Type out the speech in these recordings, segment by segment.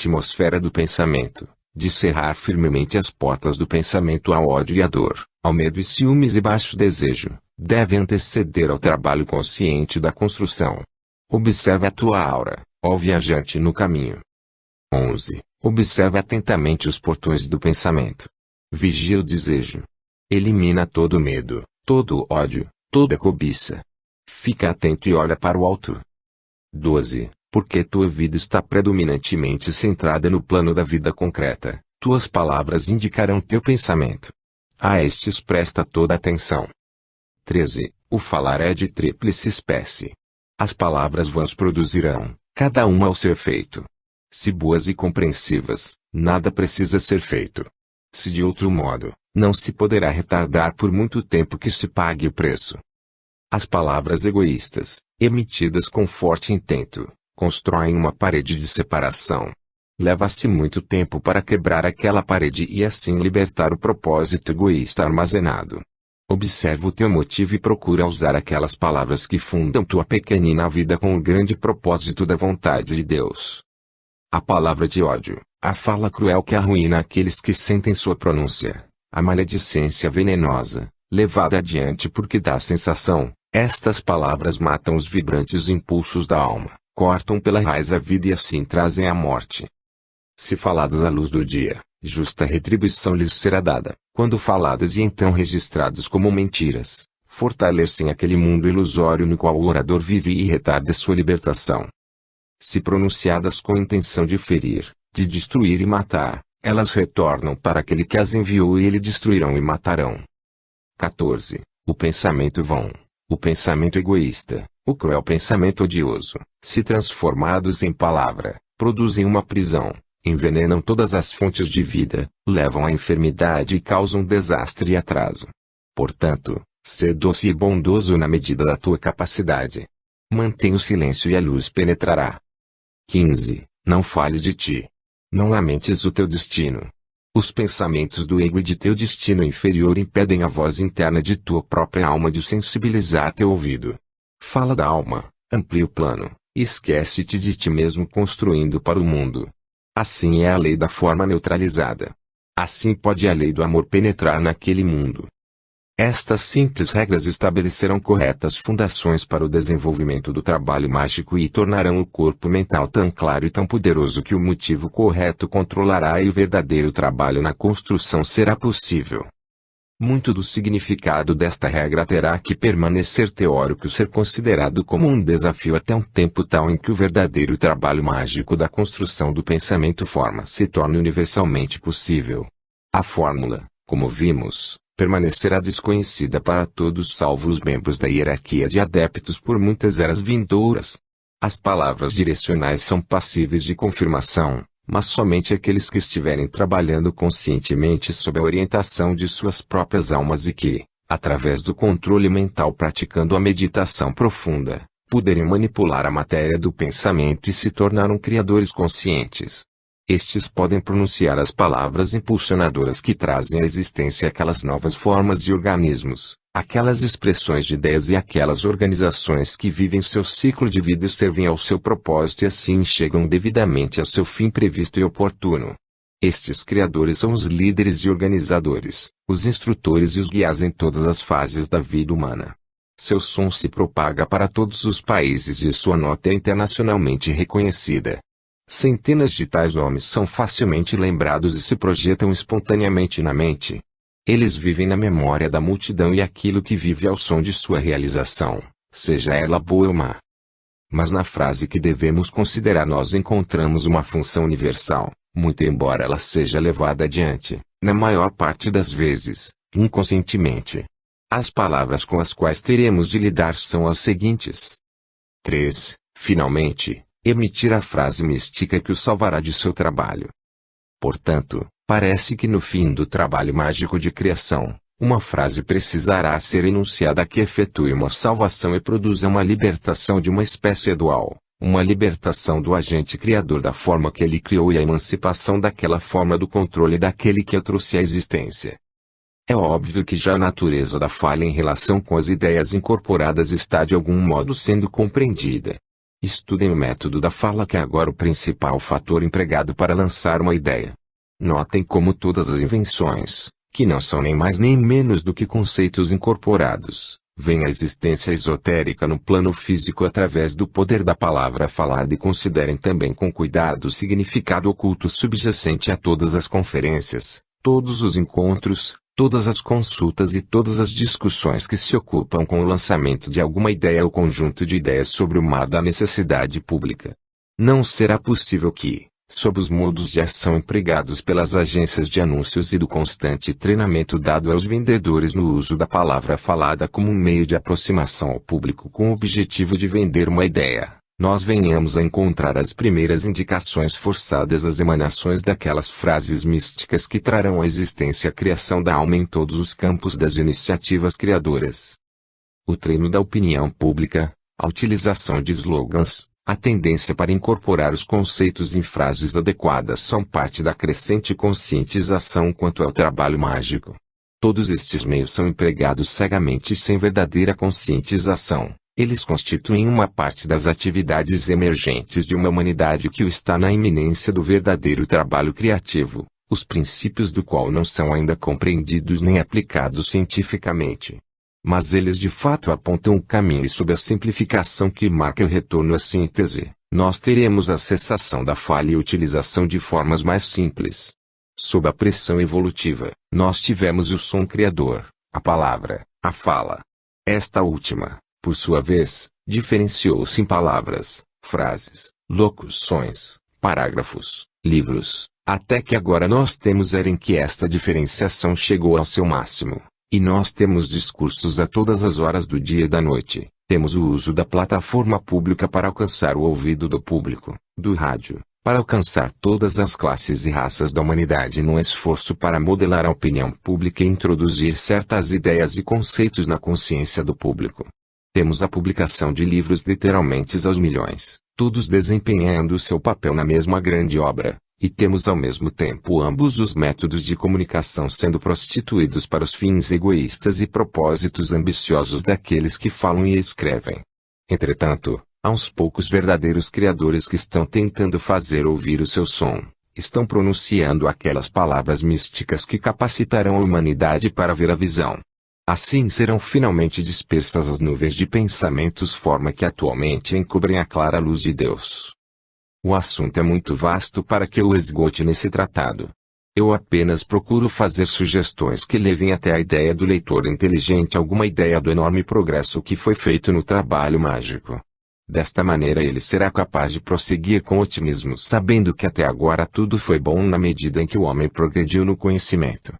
atmosfera do pensamento, de cerrar firmemente as portas do pensamento ao ódio e à dor, ao medo e ciúmes e baixo desejo, deve anteceder ao trabalho consciente da construção. Observe a tua aura, ó viajante no caminho. 11. Observe atentamente os portões do pensamento. Vigia o desejo. Elimina todo medo, todo ódio, toda cobiça. Fica atento e olha para o alto. 12. Porque tua vida está predominantemente centrada no plano da vida concreta, tuas palavras indicarão teu pensamento. A estes presta toda atenção. 13. O falar é de tríplice espécie. As palavras vãs produzirão, cada uma ao ser feito. Se boas e compreensivas, nada precisa ser feito. Se de outro modo, não se poderá retardar por muito tempo que se pague o preço. As palavras egoístas, emitidas com forte intento, constroem uma parede de separação. Leva-se muito tempo para quebrar aquela parede e assim libertar o propósito egoísta armazenado. Observa o teu motivo e procura usar aquelas palavras que fundam tua pequenina vida com o grande propósito da vontade de Deus. A palavra de ódio, a fala cruel que arruína aqueles que sentem sua pronúncia, a maledicência venenosa, levada adiante porque dá sensação, estas palavras matam os vibrantes impulsos da alma, cortam pela raiz a vida e assim trazem a morte. Se faladas à luz do dia, justa retribuição lhes será dada. Quando faladas e então registrados como mentiras, fortalecem aquele mundo ilusório no qual o orador vive e retarda sua libertação. Se pronunciadas com intenção de ferir, de destruir e matar, elas retornam para aquele que as enviou e ele destruirão e matarão. 14. O pensamento vão, o pensamento egoísta, o cruel pensamento odioso, se transformados em palavra, produzem uma prisão, envenenam todas as fontes de vida, levam à enfermidade e causam desastre e atraso. Portanto, sê doce e bondoso na medida da tua capacidade. Mantém o silêncio e a luz penetrará. 15. Não fale de ti. Não lamentes o teu destino. Os pensamentos do ego e de teu destino inferior impedem a voz interna de tua própria alma de sensibilizar teu ouvido. Fala da alma, amplia o plano, e esquece-te de ti mesmo construindo para o mundo. Assim é a lei da forma neutralizada. Assim pode a lei do amor penetrar naquele mundo. Estas simples regras estabelecerão corretas fundações para o desenvolvimento do trabalho mágico e tornarão o corpo mental tão claro e tão poderoso que o motivo correto controlará e o verdadeiro trabalho na construção será possível. Muito do significado desta regra terá que permanecer teórico e ser considerado como um desafio até um tempo tal em que o verdadeiro trabalho mágico da construção do pensamento forma se torne universalmente possível. A fórmula, como vimos, permanecerá desconhecida para todos salvo os membros da hierarquia de adeptos por muitas eras vindouras. As palavras direcionais são passíveis de confirmação, mas somente aqueles que estiverem trabalhando conscientemente sob a orientação de suas próprias almas e que, através do controle mental praticando a meditação profunda, poderem manipular a matéria do pensamento e se tornaram criadores conscientes. Estes podem pronunciar as palavras impulsionadoras que trazem à existência aquelas novas formas de organismos, aquelas expressões de ideias e aquelas organizações que vivem seu ciclo de vida e servem ao seu propósito e assim chegam devidamente ao seu fim previsto e oportuno. Estes criadores são os líderes e organizadores, os instrutores e os guias em todas as fases da vida humana. Seu som se propaga para todos os países e sua nota é internacionalmente reconhecida. Centenas de tais nomes são facilmente lembrados e se projetam espontaneamente na mente. Eles vivem na memória da multidão e aquilo que vive ao som de sua realização, seja ela boa ou má. Mas na frase que devemos considerar nós encontramos uma função universal, muito embora ela seja levada adiante, na maior parte das vezes, inconscientemente. As palavras com as quais teremos de lidar são as seguintes. 3. Finalmente, emitir a frase mística que o salvará de seu trabalho. Portanto, parece que no fim do trabalho mágico de criação, uma frase precisará ser enunciada que efetue uma salvação e produza uma libertação de uma espécie dual, uma libertação do agente criador da forma que ele criou e a emancipação daquela forma do controle daquele que a trouxe à existência. É óbvio que já a natureza da falha em relação com as ideias incorporadas está de algum modo sendo compreendida. Estudem o método da fala, que é agora o principal fator empregado para lançar uma ideia. Notem como todas as invenções, que não são nem mais nem menos do que conceitos incorporados, vêm à existência esotérica no plano físico através do poder da palavra falada, e considerem também com cuidado o significado oculto subjacente a todas as conferências, todos os encontros, todas as consultas e todas as discussões que se ocupam com o lançamento de alguma ideia ou conjunto de ideias sobre o mar da necessidade pública. Não será possível que, sob os modos de ação empregados pelas agências de anúncios e do constante treinamento dado aos vendedores no uso da palavra falada como um meio de aproximação ao público com o objetivo de vender uma ideia, nós venhamos a encontrar as primeiras indicações forçadas das emanações daquelas frases místicas que trarão à existência a criação da alma em todos os campos das iniciativas criadoras. O treino da opinião pública, a utilização de slogans, a tendência para incorporar os conceitos em frases adequadas são parte da crescente conscientização quanto ao trabalho mágico. Todos estes meios são empregados cegamente e sem verdadeira conscientização. Eles constituem uma parte das atividades emergentes de uma humanidade que está na iminência do verdadeiro trabalho criativo, os princípios do qual não são ainda compreendidos nem aplicados cientificamente. Mas eles de fato apontam o caminho, e sob a simplificação que marca o retorno à síntese, nós teremos a cessação da falha e a utilização de formas mais simples. Sob a pressão evolutiva, nós tivemos o som criador, a palavra, a fala. Esta última, por sua vez, diferenciou-se em palavras, frases, locuções, parágrafos, livros, até que agora nós temos a era em que esta diferenciação chegou ao seu máximo. E nós temos discursos a todas as horas do dia e da noite, temos o uso da plataforma pública para alcançar o ouvido do público, do rádio, para alcançar todas as classes e raças da humanidade num esforço para modelar a opinião pública e introduzir certas ideias e conceitos na consciência do público. Temos a publicação de livros literalmente aos milhões, todos desempenhando seu papel na mesma grande obra. E temos ao mesmo tempo ambos os métodos de comunicação sendo prostituídos para os fins egoístas e propósitos ambiciosos daqueles que falam e escrevem. Entretanto, há uns poucos verdadeiros criadores que estão tentando fazer ouvir o seu som, estão pronunciando aquelas palavras místicas que capacitarão a humanidade para ver a visão. Assim serão finalmente dispersas as nuvens de pensamentos forma que atualmente encobrem a clara luz de Deus. O assunto é muito vasto para que eu esgote nesse tratado. Eu apenas procuro fazer sugestões que levem até a ideia do leitor inteligente alguma ideia do enorme progresso que foi feito no trabalho mágico. Desta maneira ele será capaz de prosseguir com otimismo, sabendo que até agora tudo foi bom na medida em que o homem progrediu no conhecimento.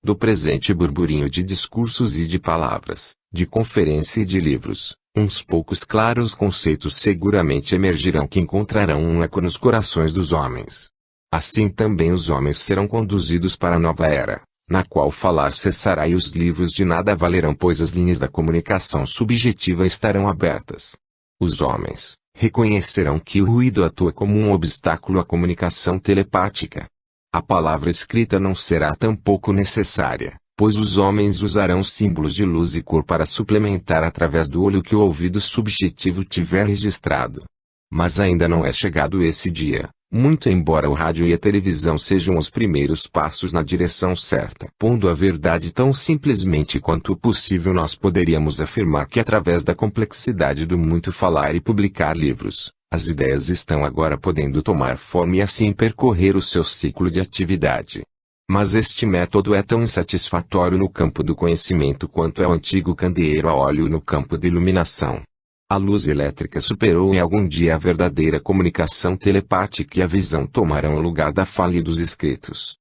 Do presente burburinho de discursos e de palavras, de conferência e de livros, uns poucos claros conceitos seguramente emergirão que encontrarão um eco nos corações dos homens. Assim também os homens serão conduzidos para a nova era, na qual falar cessará e os livros de nada valerão, pois as linhas da comunicação subjetiva estarão abertas. Os homens reconhecerão que o ruído atua como um obstáculo à comunicação telepática. A palavra escrita não será tampouco necessária, pois os homens usarão símbolos de luz e cor para suplementar através do olho que o ouvido subjetivo tiver registrado. Mas ainda não é chegado esse dia, muito embora o rádio e a televisão sejam os primeiros passos na direção certa. Pondo a verdade tão simplesmente quanto possível, nós poderíamos afirmar que através da complexidade do muito falar e publicar livros, as ideias estão agora podendo tomar forma e assim percorrer o seu ciclo de atividade. Mas este método é tão insatisfatório no campo do conhecimento quanto é o antigo candeeiro a óleo no campo da iluminação. A luz elétrica superou em algum dia a verdadeira comunicação telepática e a visão tomarão o lugar da fala e dos escritos.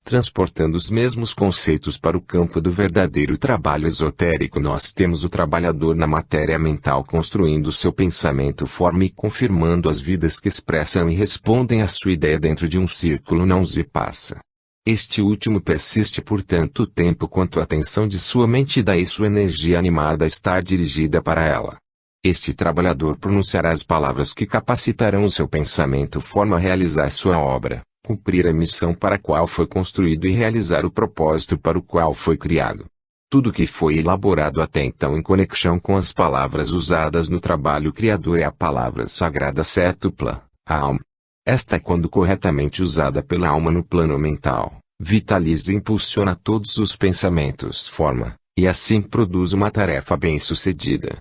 Transportando os mesmos conceitos para o campo do verdadeiro trabalho esotérico, nós temos o trabalhador na matéria mental construindo seu pensamento forma e confirmando as vidas que expressam e respondem à sua ideia dentro de um círculo não se passa. Este último persiste por tanto tempo quanto a atenção de sua mente e daí sua energia animada estar dirigida para ela. Este trabalhador pronunciará as palavras que capacitarão o seu pensamento forma a realizar sua obra, cumprir a missão para a qual foi construído e realizar o propósito para o qual foi criado. Tudo que foi elaborado até então em conexão com as palavras usadas no trabalho criador é a palavra sagrada cétupla, a alma. Esta, quando corretamente usada pela alma no plano mental, vitaliza e impulsiona todos os pensamentos forma, e assim produz uma tarefa bem-sucedida.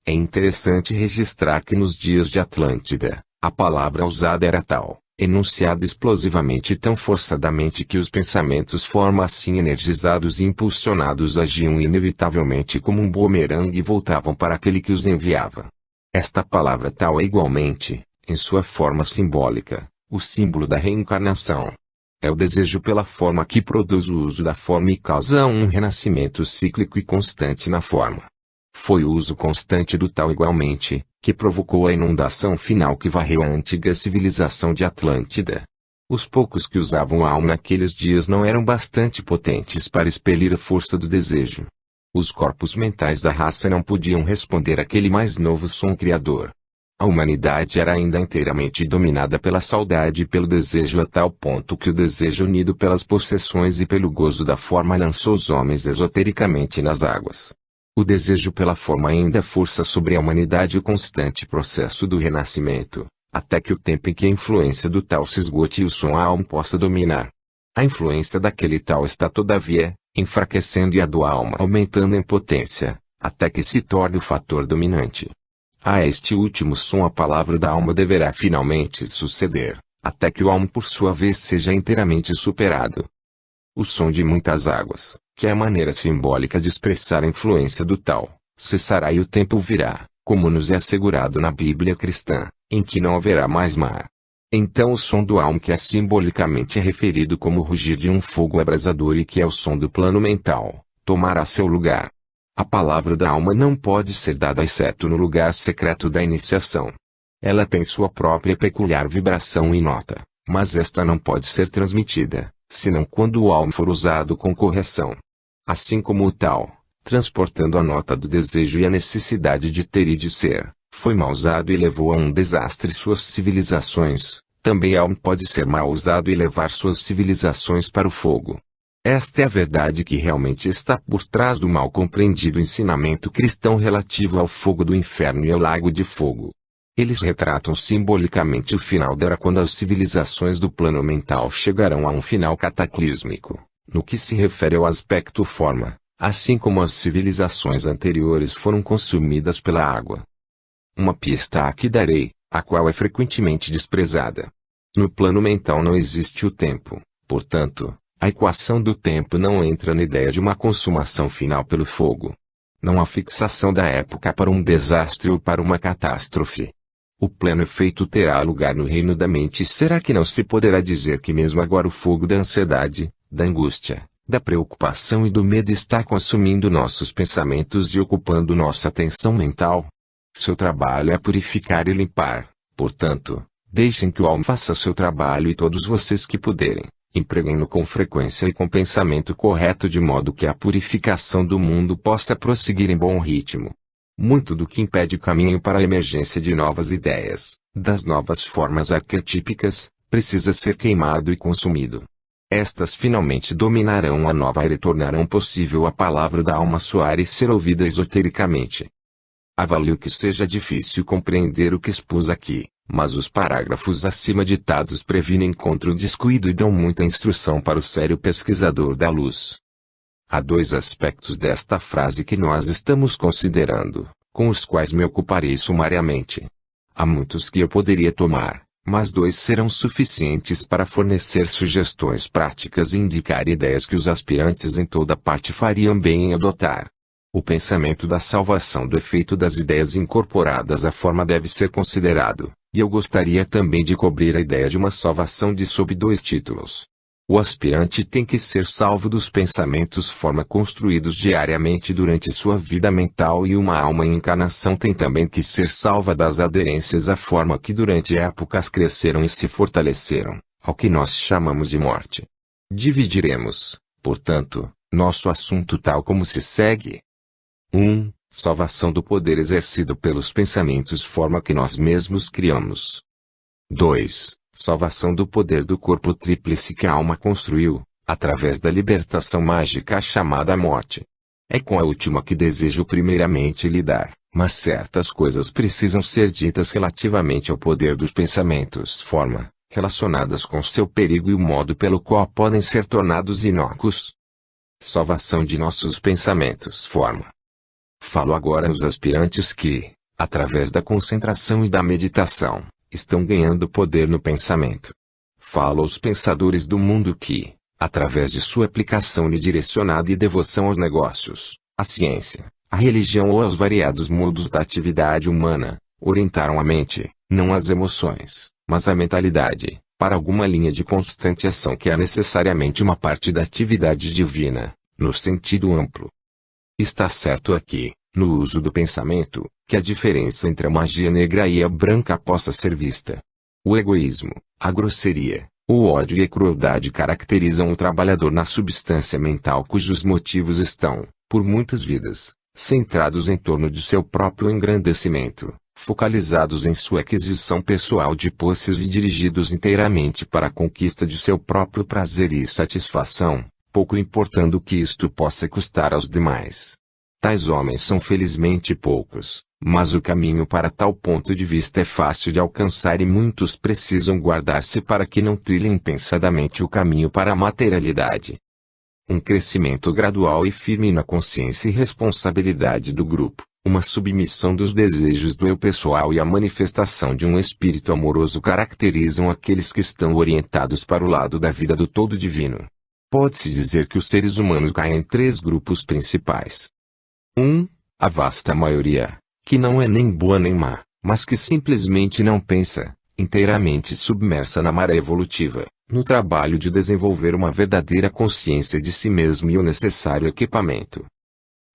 É interessante registrar que nos dias de Atlântida, a palavra usada era tal, enunciada explosivamente e tão forçadamente que os pensamentos forma assim energizados e impulsionados agiam inevitavelmente como um bumerangue e voltavam para aquele que os enviava. Esta palavra tal é igualmente, em sua forma simbólica, o símbolo da reencarnação. É o desejo pela forma que produz o uso da forma e causa um renascimento cíclico e constante na forma. Foi o uso constante do tal igualmente, que provocou a inundação final que varreu a antiga civilização de Atlântida. Os poucos que usavam a alma naqueles dias não eram bastante potentes para expelir a força do desejo. Os corpos mentais da raça não podiam responder àquele mais novo som criador. A humanidade era ainda inteiramente dominada pela saudade e pelo desejo a tal ponto que o desejo unido pelas possessões e pelo gozo da forma lançou os homens esotericamente nas águas. O desejo pela forma ainda força sobre a humanidade o constante processo do renascimento, até que o tempo em que a influência do tal se esgote e o som a alma possa dominar. A influência daquele tal está todavia, enfraquecendo e a do alma aumentando em potência, até que se torne o fator dominante. A este último som a palavra da alma deverá finalmente suceder, até que o alma por sua vez seja inteiramente superado. O som de muitas águas, que é a maneira simbólica de expressar a influência do tal, cessará e o tempo virá, como nos é assegurado na Bíblia cristã, em que não haverá mais mar. Então o som do alma que é simbolicamente referido como o rugir de um fogo abrasador e que é o som do plano mental, tomará seu lugar. A palavra da alma não pode ser dada exceto no lugar secreto da iniciação. Ela tem sua própria peculiar vibração e nota, mas esta não pode ser transmitida, senão quando o alma for usado com correção. Assim como o tal, transportando a nota do desejo e a necessidade de ter e de ser, foi mal usado e levou a um desastre suas civilizações, também a alma pode ser mal usado e levar suas civilizações para o fogo. Esta é a verdade que realmente está por trás do mal compreendido ensinamento cristão relativo ao fogo do inferno e ao lago de fogo. Eles retratam simbolicamente o final da era quando as civilizações do plano mental chegarão a um final cataclísmico, no que se refere ao aspecto forma, assim como as civilizações anteriores foram consumidas pela água. Uma pista aqui darei, a qual é frequentemente desprezada. No plano mental não existe o tempo, portanto, a equação do tempo não entra na ideia de uma consumação final pelo fogo. Não há fixação da época para um desastre ou para uma catástrofe. O pleno efeito terá lugar no reino da mente e será que não se poderá dizer que mesmo agora o fogo da ansiedade, da angústia, da preocupação e do medo está consumindo nossos pensamentos e ocupando nossa atenção mental? Seu trabalho é purificar e limpar, portanto, deixem que o alma faça seu trabalho e todos vocês que puderem, empreguem-no com frequência e com pensamento correto de modo que a purificação do mundo possa prosseguir em bom ritmo. Muito do que impede o caminho para a emergência de novas ideias, das novas formas arquetípicas, precisa ser queimado e consumido. Estas finalmente dominarão a nova era e tornarão possível a palavra da alma soar e ser ouvida esotericamente. Avalio que seja difícil compreender o que expus aqui, mas os parágrafos acima ditados previnem contra o descuido e dão muita instrução para o sério pesquisador da luz. Há dois aspectos desta frase que nós estamos considerando, com os quais me ocuparei sumariamente. Há muitos que eu poderia tomar, mas dois serão suficientes para fornecer sugestões práticas e indicar ideias que os aspirantes em toda parte fariam bem em adotar. O pensamento da salvação do efeito das ideias incorporadas à forma deve ser considerado, e eu gostaria também de cobrir a ideia de uma salvação de sob dois títulos. O aspirante tem que ser salvo dos pensamentos forma construídos diariamente durante sua vida mental e uma alma em encarnação tem também que ser salva das aderências à forma que durante épocas cresceram e se fortaleceram, ao que nós chamamos de morte. Dividiremos, portanto, nosso assunto tal como se segue. 1. Salvação do poder exercido pelos pensamentos forma que nós mesmos criamos. 2. Salvação do poder do corpo tríplice que a alma construiu, através da libertação mágica chamada morte. É com a última que desejo primeiramente lidar, mas certas coisas precisam ser ditas relativamente ao poder dos pensamentos relacionadas com seu perigo e o modo pelo qual podem ser tornados inócuos. Salvação de nossos pensamentos Falo agora aos aspirantes que, através da concentração e da meditação, estão ganhando poder no pensamento. Falo aos pensadores do mundo que, através de sua aplicação direcionada e devoção aos negócios, à ciência, à religião ou aos variados modos da atividade humana, orientaram a mente, não as emoções, mas a mentalidade, para alguma linha de constante ação que é necessariamente uma parte da atividade divina, no sentido amplo. Está certo aqui, no uso do pensamento, que a diferença entre a magia negra e a branca possa ser vista. O egoísmo, a grosseria, o ódio e a crueldade caracterizam o trabalhador na substância mental cujos motivos estão, por muitas vidas, centrados em torno de seu próprio engrandecimento, focalizados em sua aquisição pessoal de posses e dirigidos inteiramente para a conquista de seu próprio prazer e satisfação, pouco importando o que isto possa custar aos demais. Tais homens são felizmente poucos, mas o caminho para tal ponto de vista é fácil de alcançar e muitos precisam guardar-se para que não trilhem impensadamente o caminho para a materialidade. Um crescimento gradual e firme na consciência e responsabilidade do grupo, uma submissão dos desejos do eu pessoal e a manifestação de um espírito amoroso caracterizam aqueles que estão orientados para o lado da vida do todo divino. Pode-se dizer que os seres humanos caem em 3 grupos principais. 1. A vasta maioria, que não é nem boa nem má, mas que simplesmente não pensa, inteiramente submersa na maré evolutiva, no trabalho de desenvolver uma verdadeira consciência de si mesmo e o necessário equipamento.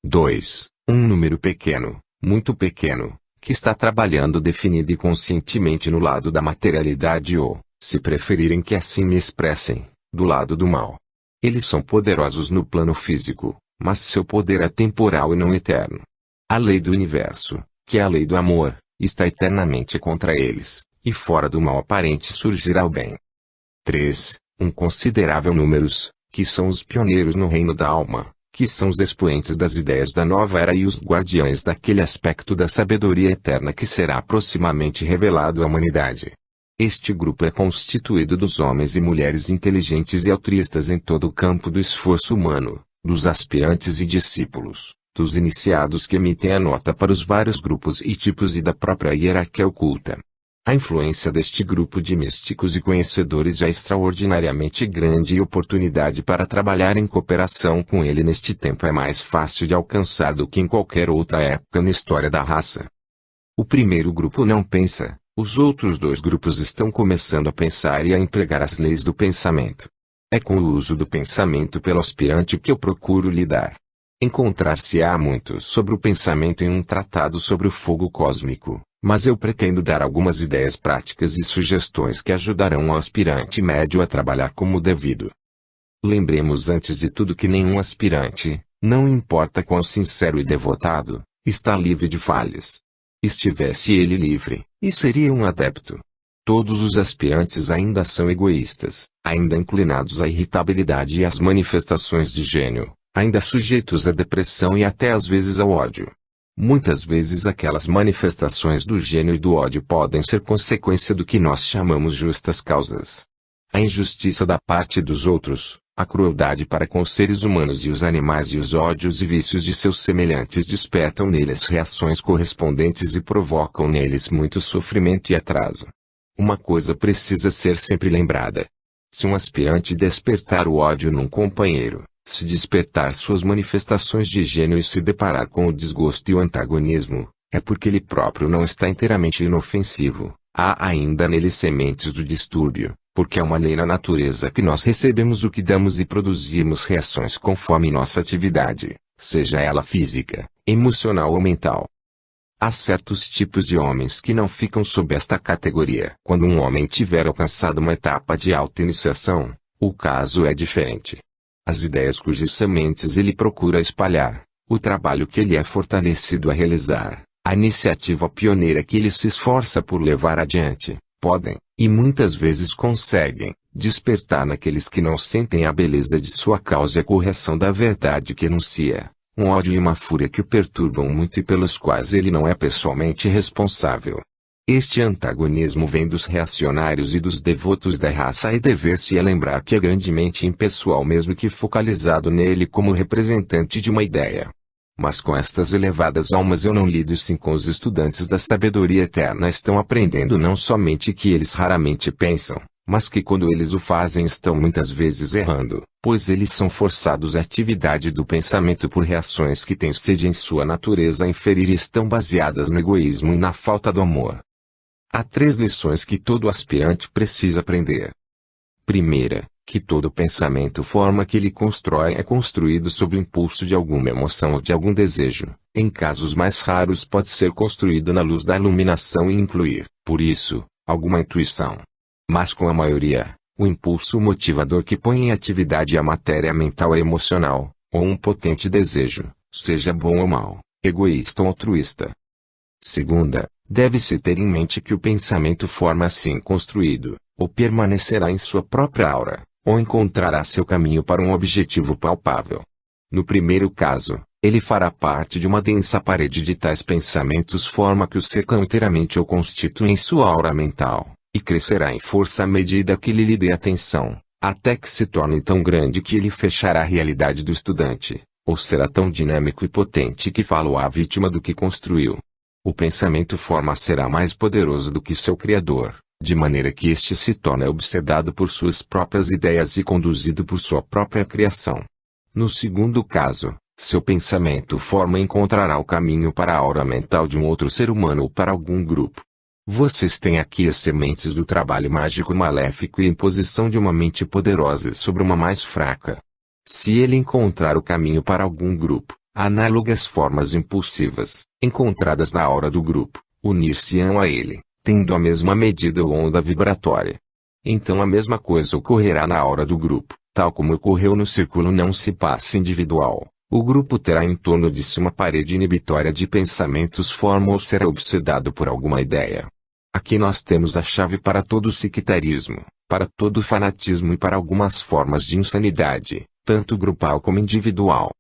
2. Um número pequeno, muito pequeno, que está trabalhando definida e conscientemente no lado da materialidade ou, se preferirem que assim me expressem, do lado do mal. Eles são poderosos no plano físico, mas seu poder é temporal e não eterno. A lei do universo, que é a lei do amor, está eternamente contra eles, e fora do mal aparente surgirá o bem. 3. Um considerável números, que são os pioneiros no reino da alma, que são os expoentes das ideias da nova era e os guardiães daquele aspecto da sabedoria eterna que será proximamente revelado à humanidade. Este grupo é constituído dos homens e mulheres inteligentes e altruístas em todo o campo do esforço humano, dos aspirantes e discípulos, dos iniciados que emitem a nota para os vários grupos e tipos e da própria hierarquia oculta. A influência deste grupo de místicos e conhecedores é extraordinariamente grande e a oportunidade para trabalhar em cooperação com ele neste tempo é mais fácil de alcançar do que em qualquer outra época na história da raça. O primeiro grupo não pensa, os outros 2 grupos estão começando a pensar e a empregar as leis do pensamento. É com o uso do pensamento pelo aspirante que eu procuro lidar. Encontrar-se-á muito sobre o pensamento em um tratado sobre o fogo cósmico, mas eu pretendo dar algumas ideias práticas e sugestões que ajudarão o aspirante médio a trabalhar como devido. Lembremos antes de tudo que nenhum aspirante, não importa quão sincero e devotado, está livre de falhas. Estivesse ele livre, e seria um adepto. Todos os aspirantes ainda são egoístas, ainda inclinados à irritabilidade e às manifestações de gênio, ainda sujeitos à depressão e até às vezes ao ódio. Muitas vezes aquelas manifestações do gênio e do ódio podem ser consequência do que nós chamamos justas causas. A injustiça da parte dos outros, a crueldade para com os seres humanos e os animais e os ódios e vícios de seus semelhantes despertam neles reações correspondentes e provocam neles muito sofrimento e atraso. Uma coisa precisa ser sempre lembrada. Se um aspirante despertar o ódio num companheiro, se despertar suas manifestações de gênio e se deparar com o desgosto e o antagonismo, é porque ele próprio não está inteiramente inofensivo. Há ainda nele sementes do distúrbio, porque é uma lei na natureza que nós recebemos o que damos e produzimos reações conforme nossa atividade, seja ela física, emocional ou mental. Há certos tipos de homens que não ficam sob esta categoria. Quando um homem tiver alcançado uma etapa de auto-iniciação, o caso é diferente. As ideias cujas sementes ele procura espalhar, o trabalho que ele é fortalecido a realizar, a iniciativa pioneira que ele se esforça por levar adiante, podem, e muitas vezes conseguem, despertar naqueles que não sentem a beleza de sua causa e a correção da verdade que enuncia, um ódio e uma fúria que o perturbam muito e pelos quais ele não é pessoalmente responsável. Este antagonismo vem dos reacionários e dos devotos da raça e dever-se lembrar que é grandemente impessoal mesmo que focalizado nele como representante de uma ideia. Mas com estas elevadas almas eu não lido sim com os estudantes da sabedoria eterna estão aprendendo não somente que eles raramente pensam, mas que quando eles o fazem estão muitas vezes errando, pois eles são forçados à atividade do pensamento por reações que têm sede em sua natureza inferior e estão baseadas no egoísmo e na falta do amor. Há 3 lições que todo aspirante precisa aprender. Primeira, que todo pensamento forma que ele constrói é construído sob o impulso de alguma emoção ou de algum desejo. Em casos mais raros pode ser construído na luz da iluminação e incluir, por isso, alguma intuição. Mas com a maioria, o impulso motivador que põe em atividade a matéria mental é emocional, ou um potente desejo, seja bom ou mau, egoísta ou altruísta. Segunda, deve-se ter em mente que o pensamento forma assim construído, ou permanecerá em sua própria aura, ou encontrará seu caminho para um objetivo palpável. No primeiro caso, ele fará parte de uma densa parede de tais pensamentos forma que o cercam inteiramente ou constituem sua aura mental, e crescerá em força à medida que lhe dê atenção, até que se torne tão grande que ele fechará a realidade do estudante, ou será tão dinâmico e potente que fala-o-á vítima do que construiu. O pensamento forma será mais poderoso do que seu criador, de maneira que este se torna obsedado por suas próprias ideias e conduzido por sua própria criação. No segundo caso, seu pensamento forma encontrará o caminho para a aura mental de um outro ser humano ou para algum grupo. Vocês têm aqui as sementes do trabalho mágico maléfico e imposição de uma mente poderosa sobre uma mais fraca. Se ele encontrar o caminho para algum grupo, análogas formas impulsivas, encontradas na aura do grupo, unir-se-ão a ele, tendo a mesma medida ou onda vibratória. Então a mesma coisa ocorrerá na aura do grupo, tal como ocorreu no círculo não se passa individual. O grupo terá em torno de si uma parede inibitória de pensamentos forma ou será obsedado por alguma ideia. Aqui nós temos a chave para todo o sectarismo, para todo o fanatismo e para algumas formas de insanidade, tanto grupal como individual.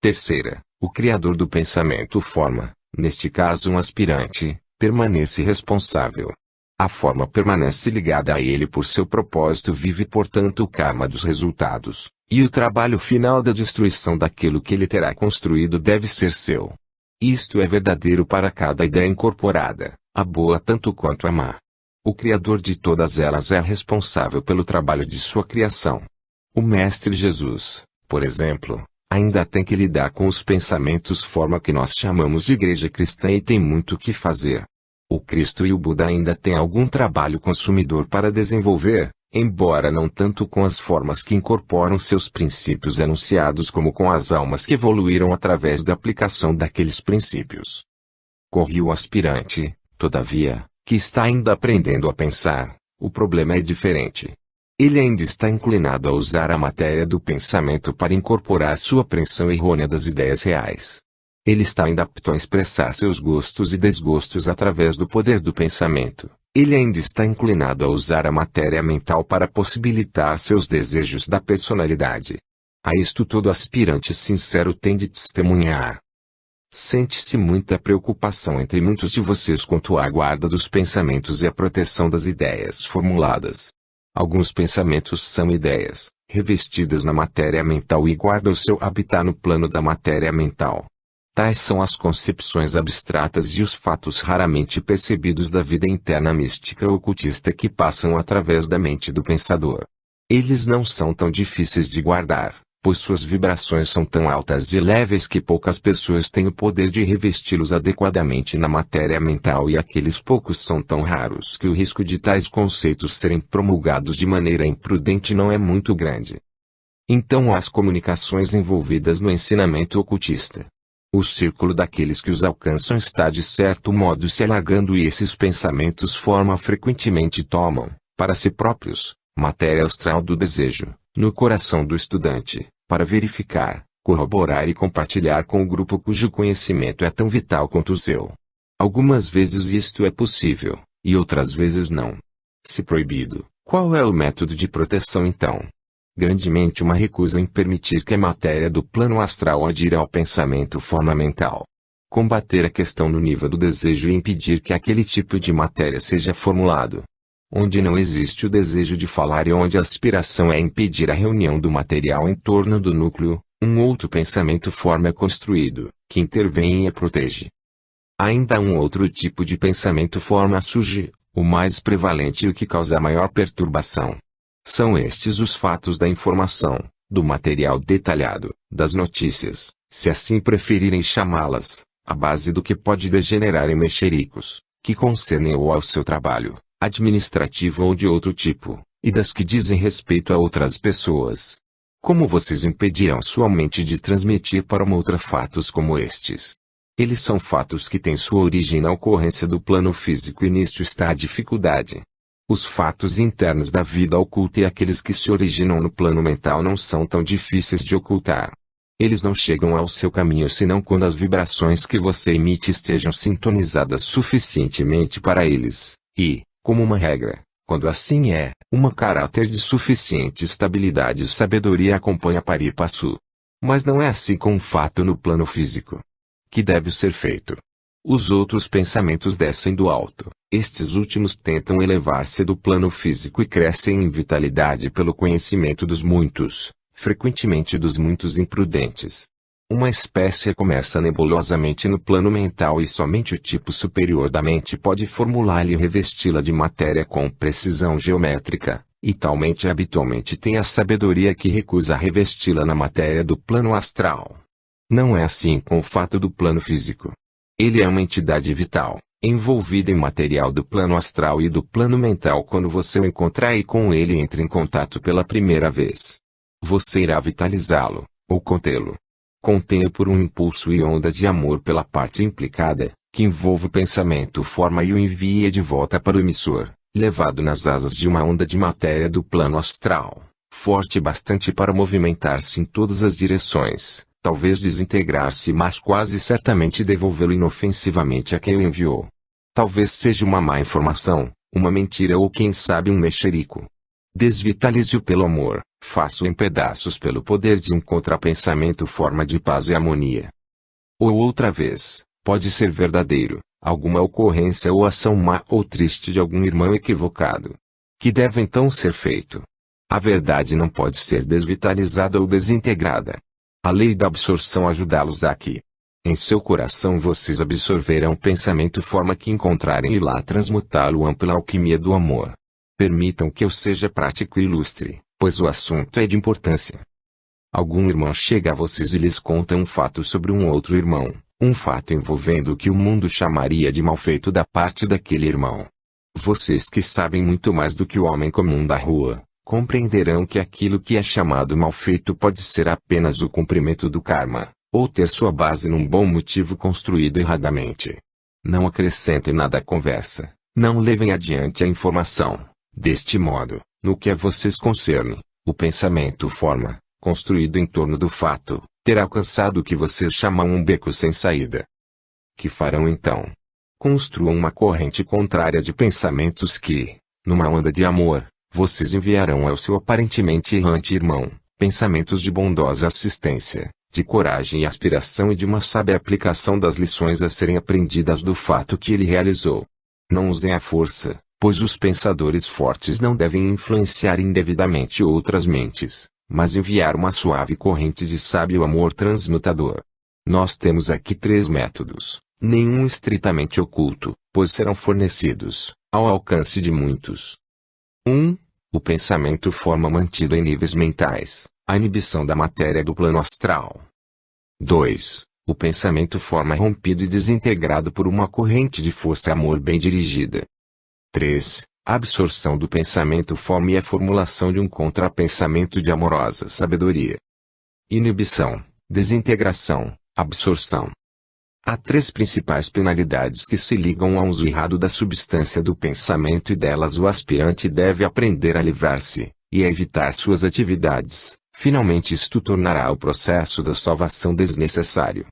Terceira, o criador do pensamento forma, neste caso um aspirante, permanece responsável. A forma permanece ligada a ele por seu propósito vive portanto o karma dos resultados, e o trabalho final da destruição daquilo que ele terá construído deve ser seu. Isto é verdadeiro para cada ideia incorporada, a boa tanto quanto a má. O Criador de todas elas é responsável pelo trabalho de sua criação. O Mestre Jesus, por exemplo, ainda tem que lidar com os pensamentos forma que nós chamamos de igreja cristã e tem muito o que fazer. O Cristo e o Buda ainda têm algum trabalho consumidor para desenvolver, embora não tanto com as formas que incorporam seus princípios enunciados como com as almas que evoluíram através da aplicação daqueles princípios. Corre o aspirante, todavia, que está ainda aprendendo a pensar, o problema é diferente. Ele ainda está inclinado a usar a matéria do pensamento para incorporar sua apreensão errônea das ideias reais. Ele está ainda apto a expressar seus gostos e desgostos através do poder do pensamento. Ele ainda está inclinado a usar a matéria mental para possibilitar seus desejos da personalidade. A isto todo aspirante sincero tem de testemunhar. Sente-se muita preocupação entre muitos de vocês quanto à guarda dos pensamentos e à proteção das ideias formuladas. Alguns pensamentos são ideias, revestidas na matéria mental e guardam o seu habitat no plano da matéria mental. Tais são as concepções abstratas e os fatos raramente percebidos da vida interna mística ou ocultista que passam através da mente do pensador. Eles não são tão difíceis de guardar, pois suas vibrações são tão altas e leves que poucas pessoas têm o poder de revesti-los adequadamente na matéria mental e aqueles poucos são tão raros que o risco de tais conceitos serem promulgados de maneira imprudente não é muito grande. Então há as comunicações envolvidas no ensinamento ocultista. O círculo daqueles que os alcançam está de certo modo se alargando e esses pensamentos frequentemente tomam, para si próprios, matéria astral do desejo, no coração do estudante, para verificar, corroborar e compartilhar com o grupo cujo conhecimento é tão vital quanto o seu. Algumas vezes isto é possível, e outras vezes não. Se proibido, qual é o método de proteção então? Grandemente uma recusa em permitir que a matéria do plano astral adira ao pensamento forma mental. Combater a questão no nível do desejo e impedir que aquele tipo de matéria seja formulado. Onde não existe o desejo de falar e onde a aspiração é impedir a reunião do material em torno do núcleo, um outro pensamento forma é construído, que intervém e a protege. Ainda um outro tipo de pensamento forma surge, o mais prevalente e o que causa a maior perturbação. São estes os fatos da informação, do material detalhado, das notícias, se assim preferirem chamá-las, a base do que pode degenerar em mexericos, que concernem ou ao seu trabalho, administrativo ou de outro tipo, e das que dizem respeito a outras pessoas. Como vocês impedirão sua mente de transmitir para uma outra fatos como estes? Eles são fatos que têm sua origem na ocorrência do plano físico e nisto está a dificuldade. Os fatos internos da vida oculta e aqueles que se originam no plano mental não são tão difíceis de ocultar. Eles não chegam ao seu caminho senão quando as vibrações que você emite estejam sintonizadas suficientemente para eles, e, como uma regra, quando assim é, um caráter de suficiente estabilidade e sabedoria acompanha pari passu. Mas não é assim com um fato no plano físico. Que deve ser feito? Os outros pensamentos descem do alto, estes últimos tentam elevar-se do plano físico e crescem em vitalidade pelo conhecimento dos muitos, frequentemente dos muitos imprudentes. Uma espécie começa nebulosamente no plano mental e somente o tipo superior da mente pode formulá-la e revesti-la de matéria com precisão geométrica, e talmente habitualmente tem a sabedoria que recusa revesti-la na matéria do plano astral. Não é assim com o fato do plano físico. Ele é uma entidade vital, envolvida em material do plano astral e do plano mental quando você o encontrar e com ele entra em contato pela primeira vez. Você irá vitalizá-lo, ou contê-lo. Contém-o por um impulso e onda de amor pela parte implicada, que envolve o pensamento forma e o envia de volta para o emissor, levado nas asas de uma onda de matéria do plano astral, forte bastante para movimentar-se em todas as direções. Talvez desintegrar-se mas quase certamente devolvê-lo inofensivamente a quem o enviou. Talvez seja uma má informação, uma mentira ou quem sabe um mexerico. Desvitalize-o pelo amor, faça-o em pedaços pelo poder de um contrapensamento forma de paz e harmonia. Ou outra vez, pode ser verdadeiro, alguma ocorrência ou ação má ou triste de algum irmão equivocado. Que deve então ser feito? A verdade não pode ser desvitalizada ou desintegrada. A lei da absorção ajudá-los aqui. Em seu coração vocês absorverão pensamento forma que encontrarem e lá transmutá-lo pela alquimia do amor. Permitam que eu seja prático e ilustre, pois o assunto é de importância. Algum irmão chega a vocês e lhes conta um fato sobre um outro irmão, um fato envolvendo o que o mundo chamaria de malfeito da parte daquele irmão. Vocês que sabem muito mais do que o homem comum da rua, compreenderão que aquilo que é chamado malfeito pode ser apenas o cumprimento do karma, ou ter sua base num bom motivo construído erradamente. Não acrescentem nada à conversa, não levem adiante a informação. Deste modo, no que a vocês concerne, o pensamento forma, construído em torno do fato, terá alcançado o que vocês chamam um beco sem saída. Que farão então? Construam uma corrente contrária de pensamentos que, numa onda de amor, vocês enviarão ao seu aparentemente errante irmão, pensamentos de bondosa assistência, de coragem e aspiração e de uma sábia aplicação das lições a serem aprendidas do fato que ele realizou. Não usem a força, pois os pensadores fortes não devem influenciar indevidamente outras mentes, mas enviar uma suave corrente de sábio amor transmutador. Nós temos aqui 3 métodos, nenhum estritamente oculto, pois serão fornecidos, ao alcance de muitos. 1. O pensamento forma mantido em níveis mentais, a inibição da matéria do plano astral. 2. O pensamento forma rompido e desintegrado por uma corrente de força amor bem dirigida. 3. A absorção do pensamento forma e a formulação de um contrapensamento de amorosa sabedoria. Inibição, desintegração, absorção. Há 3 principais penalidades que se ligam ao uso errado da substância do pensamento e delas o aspirante deve aprender a livrar-se, e a evitar suas atividades. Finalmente isto tornará o processo da salvação desnecessário.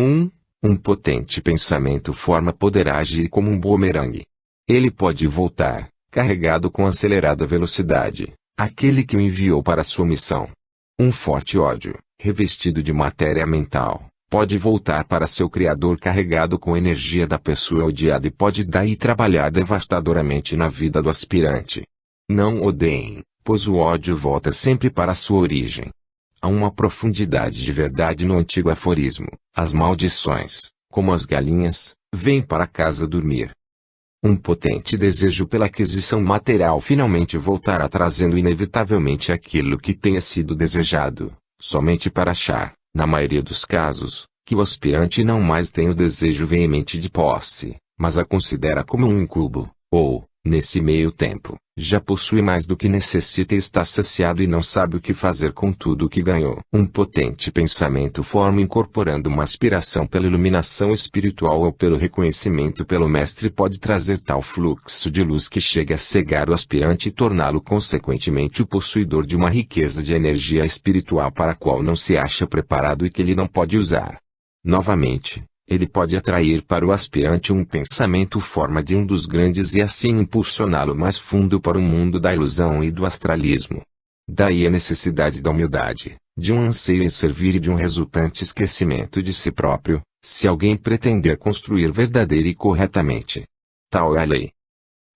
1. Um potente pensamento forma poderá agir como um bumerangue. Ele pode voltar, carregado com acelerada velocidade, aquele que o enviou para sua missão. Um forte ódio, revestido de matéria mental, pode voltar para seu criador carregado com energia da pessoa odiada e pode daí trabalhar devastadoramente na vida do aspirante. Não odeiem, pois o ódio volta sempre para sua origem. Há uma profundidade de verdade no antigo aforismo: as maldições, como as galinhas, vêm para casa dormir. Um potente desejo pela aquisição material finalmente voltará trazendo inevitavelmente aquilo que tenha sido desejado, somente para achar, na maioria dos casos, que o aspirante não mais tem o desejo veemente de posse, mas a considera como um incubo, ou, nesse meio tempo, já possui mais do que necessita e está saciado e não sabe o que fazer com tudo o que ganhou. Um potente pensamento forma incorporando uma aspiração pela iluminação espiritual ou pelo reconhecimento pelo mestre pode trazer tal fluxo de luz que chega a cegar o aspirante e torná-lo consequentemente o possuidor de uma riqueza de energia espiritual para a qual não se acha preparado e que ele não pode usar. Novamente, ele pode atrair para o aspirante um pensamento forma de um dos grandes e assim impulsioná-lo mais fundo para o mundo da ilusão e do astralismo. Daí a necessidade da humildade, de um anseio em servir e de um resultante esquecimento de si próprio, se alguém pretender construir verdadeira e corretamente. Tal é a lei.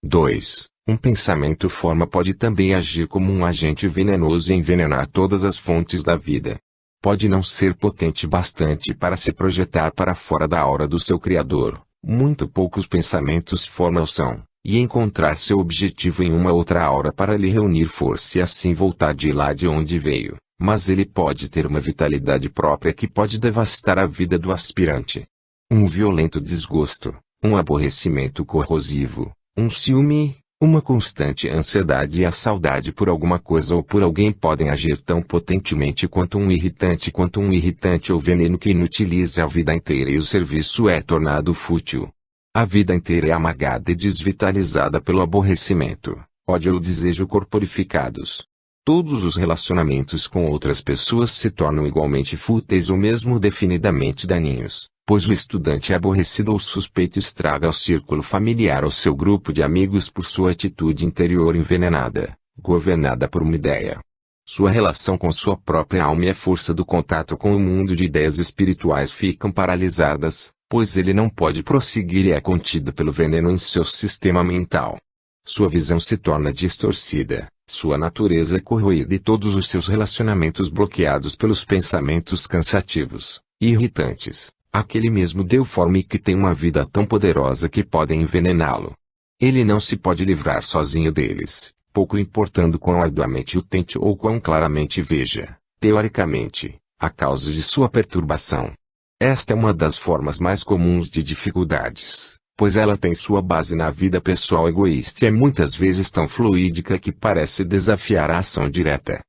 2. Um pensamento forma pode também agir como um agente venenoso e envenenar todas as fontes da vida. Pode não ser potente bastante para se projetar para fora da aura do seu Criador, muito poucos pensamentos formam são, e encontrar seu objetivo em uma outra aura para lhe reunir força e assim voltar de lá de onde veio, mas ele pode ter uma vitalidade própria que pode devastar a vida do aspirante. Um violento desgosto, um aborrecimento corrosivo, um ciúme, uma constante ansiedade e a saudade por alguma coisa ou por alguém podem agir tão potentemente quanto um irritante ou veneno que inutiliza a vida inteira e o serviço é tornado fútil. A vida inteira é amargada e desvitalizada pelo aborrecimento, ódio ou desejo corporificados. Todos os relacionamentos com outras pessoas se tornam igualmente fúteis ou mesmo definidamente daninhos, pois o estudante aborrecido ou suspeito estraga o círculo familiar ou seu grupo de amigos por sua atitude interior envenenada, governada por uma ideia. Sua relação com sua própria alma e a força do contato com o mundo de ideias espirituais ficam paralisadas, pois ele não pode prosseguir e é contido pelo veneno em seu sistema mental. Sua visão se torna distorcida, sua natureza corroída e todos os seus relacionamentos bloqueados pelos pensamentos cansativos, irritantes, aquele mesmo deu forma e que tem uma vida tão poderosa que podem envenená-lo. Ele não se pode livrar sozinho deles, pouco importando quão arduamente o tente ou quão claramente veja, teoricamente, a causa de sua perturbação. Esta é uma das formas mais comuns de dificuldades, pois ela tem sua base na vida pessoal egoísta e é muitas vezes tão fluídica que parece desafiar a ação direta.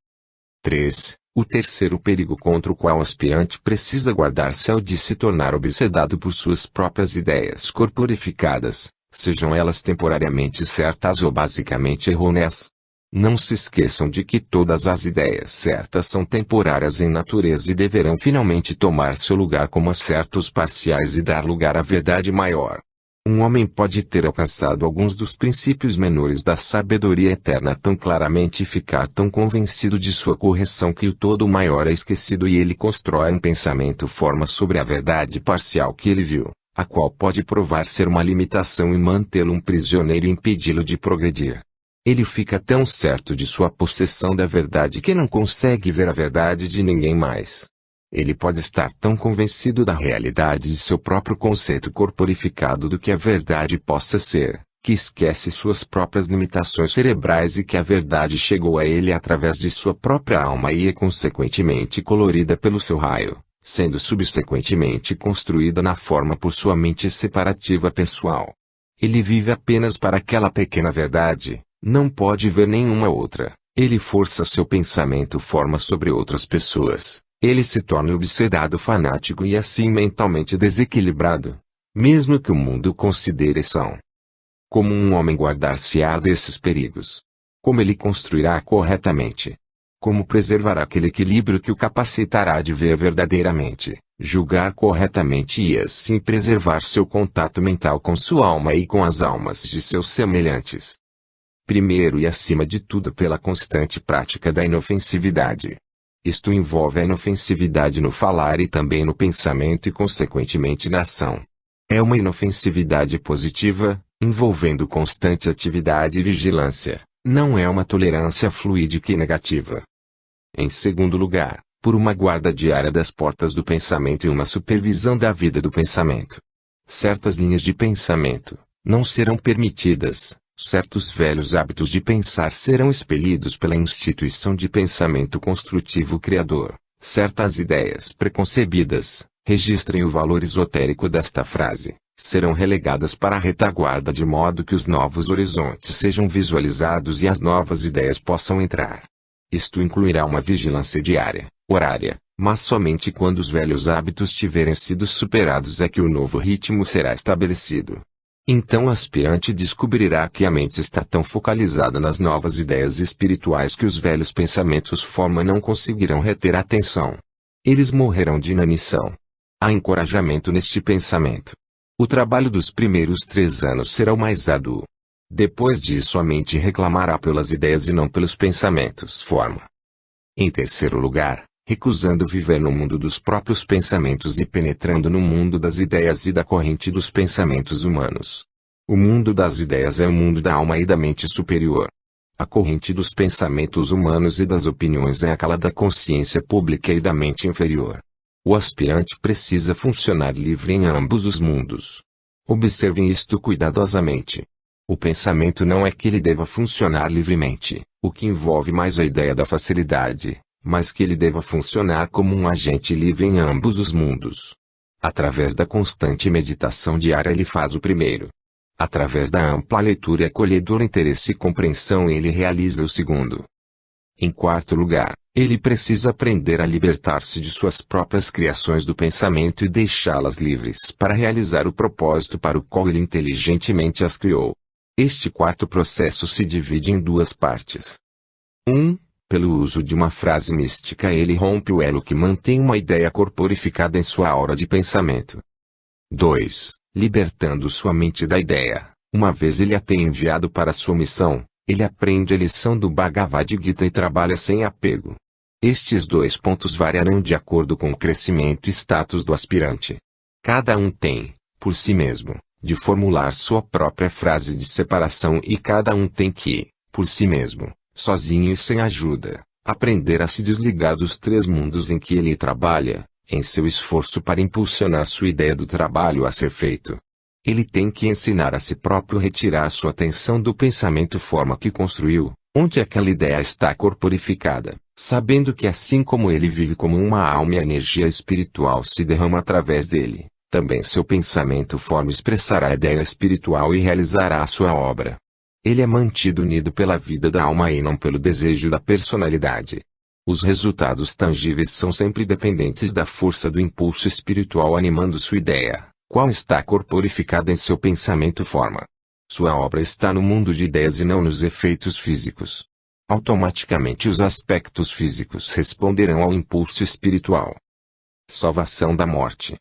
3. O terceiro perigo contra o qual o aspirante precisa guardar-se é o de se tornar obsedado por suas próprias ideias corporificadas, sejam elas temporariamente certas ou basicamente errôneas. Não se esqueçam de que todas as ideias certas são temporárias em natureza e deverão finalmente tomar seu lugar como acertos parciais e dar lugar à verdade maior. Um homem pode ter alcançado alguns dos princípios menores da sabedoria eterna tão claramente e ficar tão convencido de sua correção que o todo maior é esquecido e ele constrói um pensamento forma sobre a verdade parcial que ele viu, a qual pode provar ser uma limitação e mantê-lo um prisioneiro e impedi-lo de progredir. Ele fica tão certo de sua possessão da verdade que não consegue ver a verdade de ninguém mais. Ele pode estar tão convencido da realidade de seu próprio conceito corporificado do que a verdade possa ser, que esquece suas próprias limitações cerebrais e que a verdade chegou a ele através de sua própria alma e é consequentemente colorida pelo seu raio, sendo subsequentemente construída na forma por sua mente separativa pessoal. Ele vive apenas para aquela pequena verdade, não pode ver nenhuma outra, ele força seu pensamento forma sobre outras pessoas. Ele se torna obsedado fanático e assim mentalmente desequilibrado, mesmo que o mundo considere são. Como um homem guardar-se-á desses perigos? Como ele construirá corretamente? Como preservará aquele equilíbrio que o capacitará de ver verdadeiramente, julgar corretamente e assim preservar seu contato mental com sua alma e com as almas de seus semelhantes? Primeiro e acima de tudo pela constante prática da inofensividade. Isto envolve a inofensividade no falar e também no pensamento e consequentemente na ação. É uma inofensividade positiva, envolvendo constante atividade e vigilância, não é uma tolerância fluídica e negativa. Em segundo lugar, por uma guarda diária das portas do pensamento e uma supervisão da vida do pensamento. Certas linhas de pensamento não serão permitidas, certos velhos hábitos de pensar serão expelidos pela instituição de pensamento construtivo criador, certas ideias preconcebidas, registrem o valor esotérico desta frase, serão relegadas para a retaguarda de modo que os novos horizontes sejam visualizados e as novas ideias possam entrar. Isto incluirá uma vigilância diária, horária, mas somente quando os velhos hábitos tiverem sido superados é que o novo ritmo será estabelecido. Então o aspirante descobrirá que a mente está tão focalizada nas novas ideias espirituais que os velhos pensamentos forma não conseguirão reter a atenção. Eles morrerão de inanição. Há encorajamento neste pensamento. O trabalho dos primeiros 3 anos será o mais árduo. Depois disso a mente reclamará pelas ideias e não pelos pensamentos forma. Em terceiro lugar, recusando viver no mundo dos próprios pensamentos e penetrando no mundo das ideias e da corrente dos pensamentos humanos. O mundo das ideias é o mundo da alma e da mente superior. A corrente dos pensamentos humanos e das opiniões é aquela da consciência pública e da mente inferior. O aspirante precisa funcionar livre em ambos os mundos. Observem isto cuidadosamente. O pensamento não é que ele deva funcionar livremente, o que envolve mais a ideia da facilidade, mas que ele deva funcionar como um agente livre em ambos os mundos. Através da constante meditação diária ele faz o primeiro. Através da ampla leitura e acolhedor interesse e compreensão ele realiza o segundo. Em quarto lugar, ele precisa aprender a libertar-se de suas próprias criações do pensamento e deixá-las livres para realizar o propósito para o qual ele inteligentemente as criou. Este quarto processo se divide em 2 partes. 1. Pelo uso de uma frase mística ele rompe o elo que mantém uma ideia corporificada em sua aura de pensamento. 2. Libertando sua mente da ideia, uma vez ele a tenha enviado para sua missão, ele aprende a lição do Bhagavad Gita e trabalha sem apego. Estes 2 pontos variarão de acordo com o crescimento e status do aspirante. Cada um tem, por si mesmo, de formular sua própria frase de separação e cada um tem que, por si mesmo, sozinho e sem ajuda, aprender a se desligar dos 3 mundos em que ele trabalha, em seu esforço para impulsionar sua ideia do trabalho a ser feito. Ele tem que ensinar a si próprio retirar sua atenção do pensamento forma que construiu, onde aquela ideia está corporificada, sabendo que assim como ele vive como uma alma e a energia espiritual se derrama através dele, também seu pensamento forma expressará a ideia espiritual e realizará a sua obra. Ele é mantido unido pela vida da alma e não pelo desejo da personalidade. Os resultados tangíveis são sempre dependentes da força do impulso espiritual animando sua ideia, qual está corporificada em seu pensamento forma. Sua obra está no mundo de ideias e não nos efeitos físicos. Automaticamente os aspectos físicos responderão ao impulso espiritual. Salvação da morte.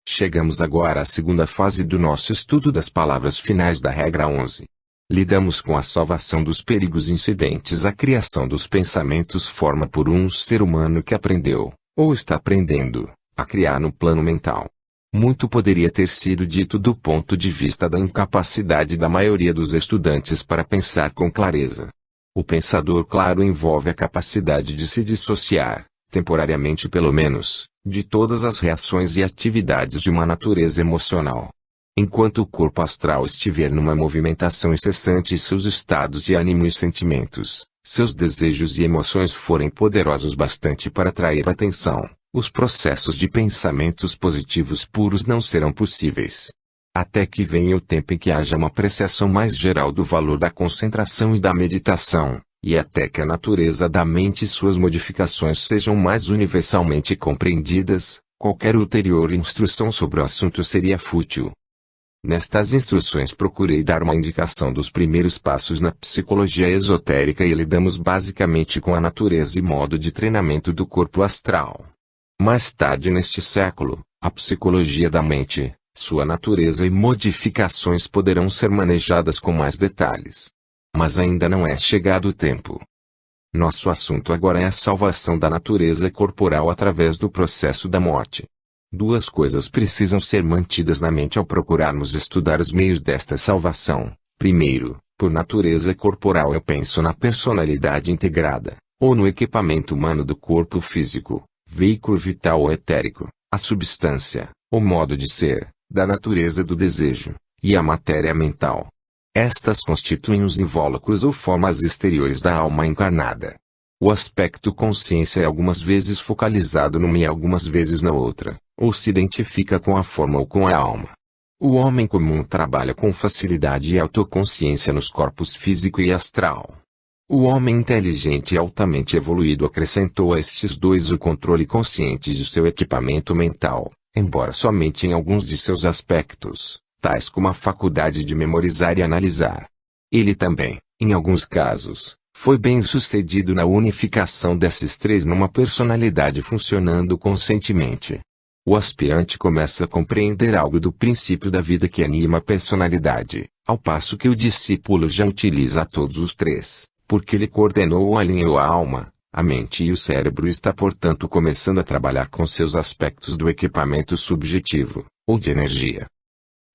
Chegamos agora à segunda fase do nosso estudo das palavras finais da regra 11. Lidamos com a salvação dos perigos incidentes à criação dos pensamentos forma por um ser humano que aprendeu, ou está aprendendo, a criar no plano mental. Muito poderia ter sido dito do ponto de vista da incapacidade da maioria dos estudantes para pensar com clareza. O pensador claro envolve a capacidade de se dissociar, temporariamente pelo menos, de todas as reações e atividades de uma natureza emocional. Enquanto o corpo astral estiver numa movimentação incessante e seus estados de ânimo e sentimentos, seus desejos e emoções forem poderosos bastante para atrair atenção, os processos de pensamentos positivos puros não serão possíveis. Até que venha o tempo em que haja uma apreciação mais geral do valor da concentração e da meditação, e até que a natureza da mente e suas modificações sejam mais universalmente compreendidas, qualquer ulterior instrução sobre o assunto seria fútil. Nestas instruções procurei dar uma indicação dos primeiros passos na psicologia esotérica e lidamos basicamente com a natureza e modo de treinamento do corpo astral. Mais tarde neste século, a psicologia da mente, sua natureza e modificações poderão ser manejadas com mais detalhes. Mas ainda não é chegado o tempo. Nosso assunto agora é a salvação da natureza corporal através do processo da morte. Duas coisas precisam ser mantidas na mente ao procurarmos estudar os meios desta salvação. Primeiro, por natureza corporal eu penso na personalidade integrada, ou no equipamento humano do corpo físico, veículo vital ou etérico, a substância, o modo de ser, da natureza do desejo, e a matéria mental. Estas constituem os invólucros ou formas exteriores da alma encarnada. O aspecto consciência é algumas vezes focalizado numa e algumas vezes na outra, ou se identifica com a forma ou com a alma. O homem comum trabalha com facilidade e autoconsciência nos corpos físico e astral. O homem inteligente e altamente evoluído acrescentou a estes dois o controle consciente de seu equipamento mental, embora somente em alguns de seus aspectos, tais como a faculdade de memorizar e analisar. Ele também, em alguns casos, foi bem-sucedido na unificação desses três numa personalidade funcionando conscientemente. O aspirante começa a compreender algo do princípio da vida que anima a personalidade, ao passo que o discípulo já utiliza todos os três, porque ele coordenou ou alinhou a alma, a mente e o cérebro e está portanto começando a trabalhar com seus aspectos do equipamento subjetivo, ou de energia.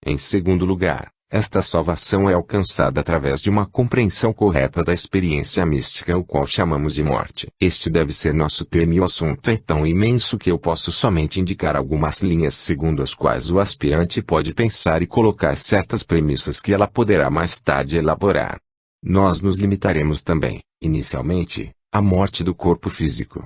Em segundo lugar, esta salvação é alcançada através de uma compreensão correta da experiência mística o qual chamamos de morte. Este deve ser nosso tema e o assunto é tão imenso que eu posso somente indicar algumas linhas segundo as quais o aspirante pode pensar e colocar certas premissas que ela poderá mais tarde elaborar. Nós nos limitaremos também, inicialmente, à morte do corpo físico.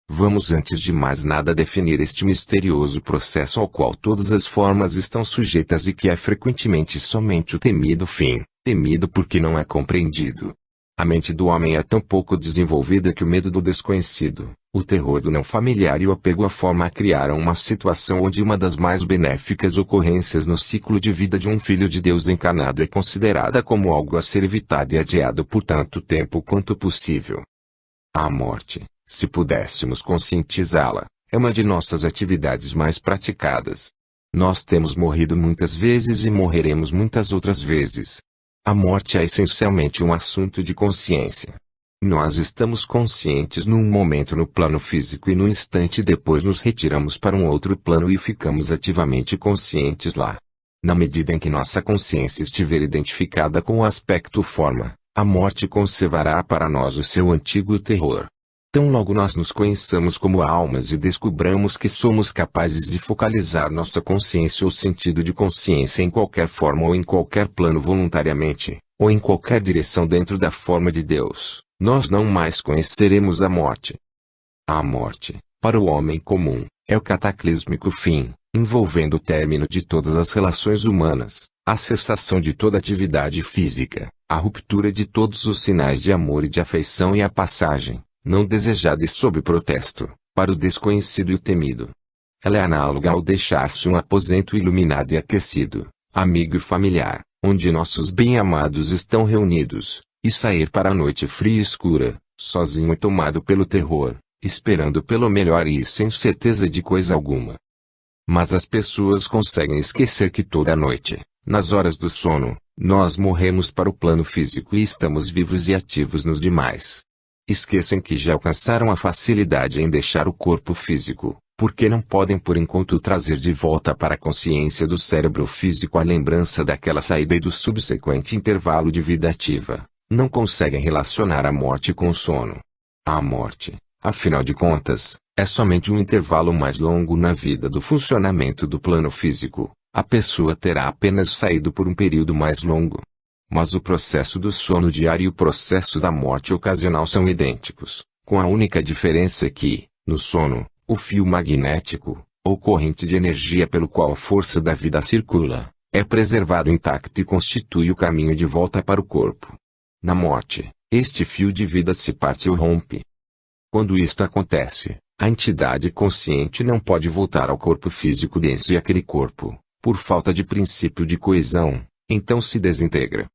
Vamos antes de mais nada definir este misterioso processo ao qual todas as formas estão sujeitas e que é frequentemente somente o temido fim, temido porque não é compreendido. A mente do homem é tão pouco desenvolvida que o medo do desconhecido, o terror do não familiar e o apego à forma criaram uma situação onde uma das mais benéficas ocorrências no ciclo de vida de um filho de Deus encarnado é considerada como algo a ser evitado e adiado por tanto tempo quanto possível. A morte, se pudéssemos conscientizá-la, é uma de nossas atividades mais praticadas. Nós temos morrido muitas vezes e morreremos muitas outras vezes. A morte é essencialmente um assunto de consciência. Nós estamos conscientes num momento no plano físico e no instante depois nos retiramos para um outro plano e ficamos ativamente conscientes lá. Na medida em que nossa consciência estiver identificada com o aspecto forma, a morte conservará para nós o seu antigo terror. Tão logo nós nos conheçamos como almas e descobramos que somos capazes de focalizar nossa consciência ou sentido de consciência em qualquer forma ou em qualquer plano voluntariamente, ou em qualquer direção dentro da forma de Deus, nós não mais conheceremos a morte. A morte, para o homem comum, é o cataclísmico fim, envolvendo o término de todas as relações humanas, a cessação de toda atividade física, a ruptura de todos os sinais de amor e de afeição e a passagem, não desejada e sob protesto, para o desconhecido e o temido. Ela é análoga ao deixar-se um aposento iluminado e aquecido, amigo e familiar, onde nossos bem-amados estão reunidos, e sair para a noite fria e escura, sozinho e tomado pelo terror, esperando pelo melhor e sem certeza de coisa alguma. Mas as pessoas conseguem esquecer que toda noite, nas horas do sono, nós morremos para o plano físico e estamos vivos e ativos nos demais. Esquecem que já alcançaram a facilidade em deixar o corpo físico, porque não podem por enquanto trazer de volta para a consciência do cérebro físico a lembrança daquela saída e do subsequente intervalo de vida ativa. Não conseguem relacionar a morte com o sono. A morte, afinal de contas, é somente um intervalo mais longo na vida do funcionamento do plano físico. A pessoa terá apenas saído por um período mais longo. Mas o processo do sono diário e o processo da morte ocasional são idênticos, com a única diferença que, no sono, o fio magnético, ou corrente de energia pelo qual a força da vida circula, é preservado intacto e constitui o caminho de volta para o corpo. Na morte, este fio de vida se parte ou rompe. Quando isto acontece, a entidade consciente não pode voltar ao corpo físico denso e aquele corpo, por falta de princípio de coesão, então se desintegra.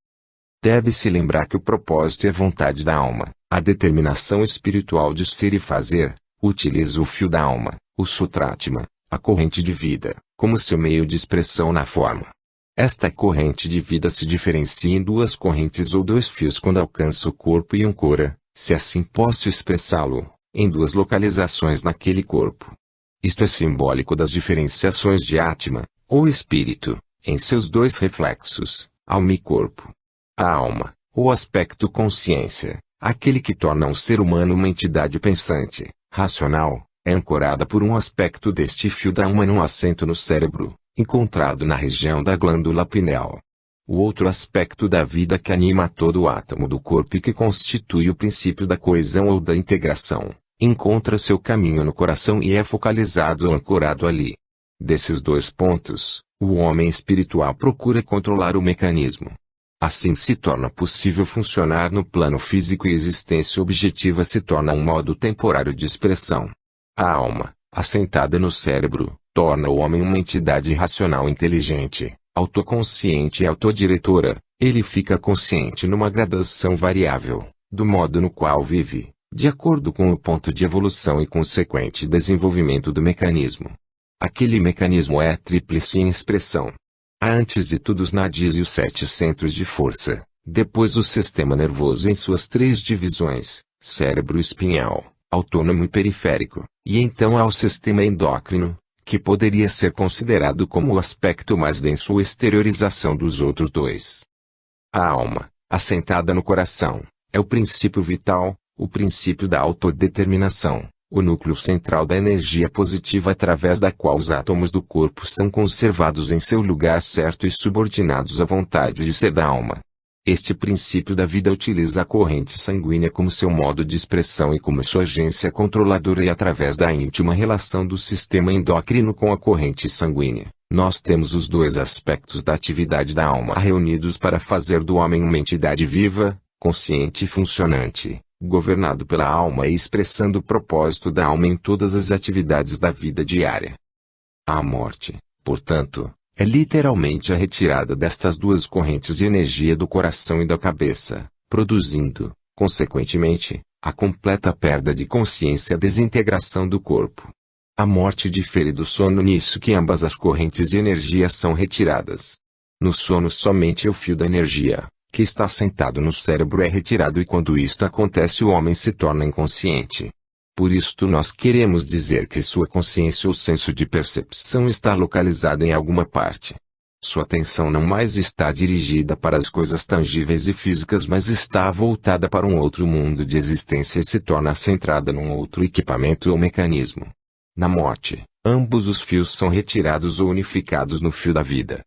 Deve-se lembrar que o propósito e a vontade da alma, a determinação espiritual de ser e fazer, utiliza o fio da alma, o sutratma, a corrente de vida, como seu meio de expressão na forma. Esta corrente de vida se diferencia em duas correntes ou dois fios quando alcança o corpo e um cora, se assim posso expressá-lo, em duas localizações naquele corpo. Isto é simbólico das diferenciações de Atma, ou espírito, em seus dois reflexos, alma e corpo. A alma, ou aspecto consciência, aquele que torna um ser humano uma entidade pensante, racional, é ancorada por um aspecto deste fio da alma num assento no cérebro, encontrado na região da glândula pineal. O outro aspecto da vida que anima todo o átomo do corpo e que constitui o princípio da coesão ou da integração, encontra seu caminho no coração e é focalizado ou ancorado ali. Desses dois pontos, o homem espiritual procura controlar o mecanismo. Assim se torna possível funcionar no plano físico e existência objetiva se torna um modo temporário de expressão. A alma, assentada no cérebro, torna o homem uma entidade racional inteligente, autoconsciente e autodiretora. Ele fica consciente numa gradação variável, do modo no qual vive, de acordo com o ponto de evolução e consequente desenvolvimento do mecanismo. Aquele mecanismo é tríplice em expressão. Há antes de tudo os nadis e os 7 centros de força, depois o sistema nervoso em suas 3 divisões, cérebro espinhal, autônomo e periférico, e então há o sistema endócrino, que poderia ser considerado como o aspecto mais denso ou exteriorização dos outros dois. A alma, assentada no coração, é o princípio vital, o princípio da autodeterminação, o núcleo central da energia positiva através da qual os átomos do corpo são conservados em seu lugar certo e subordinados à vontade de ser da alma. Este princípio da vida utiliza a corrente sanguínea como seu modo de expressão e como sua agência controladora e através da íntima relação do sistema endócrino com a corrente sanguínea, nós temos os dois aspectos da atividade da alma reunidos para fazer do homem uma entidade viva, consciente e funcionante, governado pela alma e expressando o propósito da alma em todas as atividades da vida diária. A morte, portanto, é literalmente a retirada destas duas correntes de energia do coração e da cabeça, produzindo, consequentemente, a completa perda de consciência e a desintegração do corpo. A morte difere do sono nisso que ambas as correntes de energia são retiradas. No sono somente o fio da energia, que está assentado no cérebro é retirado e quando isto acontece o homem se torna inconsciente. Por isto nós queremos dizer que sua consciência ou senso de percepção está localizado em alguma parte. Sua atenção não mais está dirigida para as coisas tangíveis e físicas mas está voltada para um outro mundo de existência e se torna centrada num outro equipamento ou mecanismo. Na morte, ambos os fios são retirados ou unificados no fio da vida.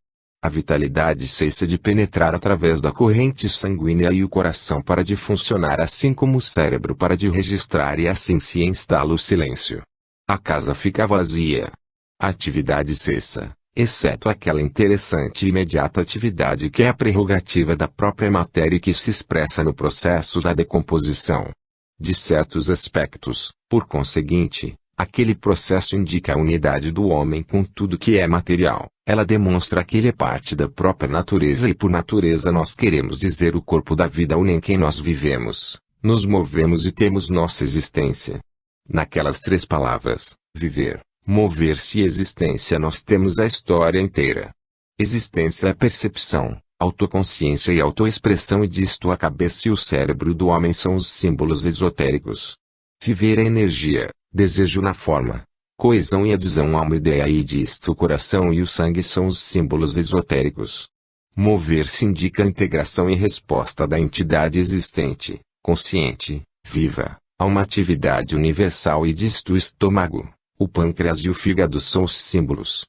A vitalidade cessa de penetrar através da corrente sanguínea e o coração para de funcionar assim como o cérebro para de registrar e assim se instala o silêncio. A casa fica vazia. A atividade cessa, exceto aquela interessante e imediata atividade que é a prerrogativa da própria matéria e que se expressa no processo da decomposição. De certos aspectos, por conseguinte, aquele processo indica a unidade do homem com tudo que é material. Ela demonstra que ele é parte da própria natureza e por natureza nós queremos dizer o corpo da vida ou em quem nós vivemos, nos movemos e temos nossa existência. Naquelas 3 palavras, viver, mover-se e existência nós temos a história inteira. Existência é percepção, autoconsciência e autoexpressão e disto a cabeça e o cérebro do homem são os símbolos esotéricos. Viver é energia, desejo na forma. Coesão e adesão a uma ideia e disto o coração e o sangue são os símbolos esotéricos. Mover-se indica a integração e resposta da entidade existente, consciente, viva, a uma atividade universal e disto o estômago, o pâncreas e o fígado são os símbolos.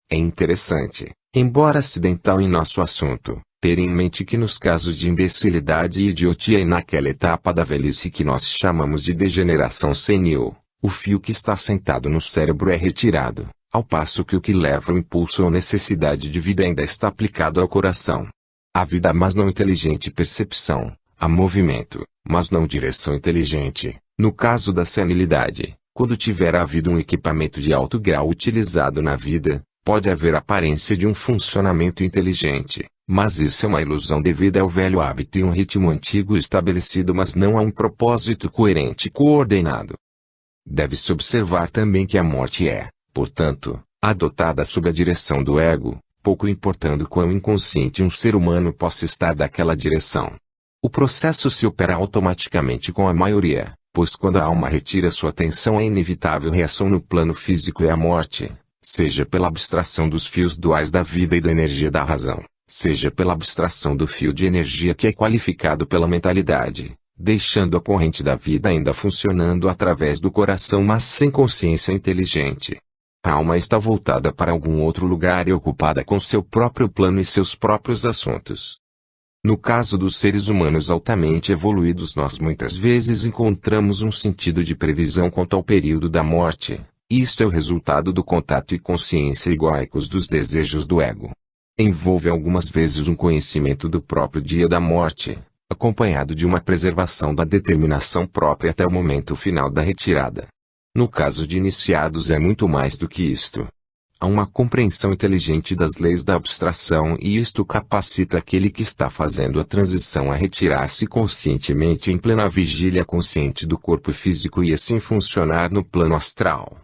É interessante, embora acidental em nosso assunto, ter em mente que nos casos de imbecilidade e idiotia e naquela etapa da velhice que nós chamamos de degeneração senil, o fio que está sentado no cérebro é retirado, ao passo que o que leva o impulso ou necessidade de vida ainda está aplicado ao coração. Há vida mas não inteligente percepção, há movimento, mas não direção inteligente. No caso da senilidade, quando tiver havido um equipamento de alto grau utilizado na vida, pode haver aparência de um funcionamento inteligente, mas isso é uma ilusão devido ao velho hábito e um ritmo antigo estabelecido mas não a um propósito coerente e coordenado. Deve-se observar também que a morte é, portanto, adotada sob a direção do ego, pouco importando quão inconsciente um ser humano possa estar daquela direção. O processo se opera automaticamente com a maioria, pois quando a alma retira sua atenção é inevitável reação no plano físico e a morte, seja pela abstração dos fios duais da vida e da energia da razão, seja pela abstração do fio de energia que é qualificado pela mentalidade, deixando a corrente da vida ainda funcionando através do coração mas sem consciência inteligente. A alma está voltada para algum outro lugar e ocupada com seu próprio plano e seus próprios assuntos. No caso dos seres humanos altamente evoluídos, nós muitas vezes encontramos um sentido de previsão quanto ao período da morte. Isto é o resultado do contato e consciência egóicos dos desejos do ego. Envolve algumas vezes um conhecimento do próprio dia da morte, acompanhado de uma preservação da determinação própria até o momento final da retirada. No caso de iniciados é muito mais do que isto. Há uma compreensão inteligente das leis da abstração e isto capacita aquele que está fazendo a transição a retirar-se conscientemente em plena vigília consciente do corpo físico e assim funcionar no plano astral.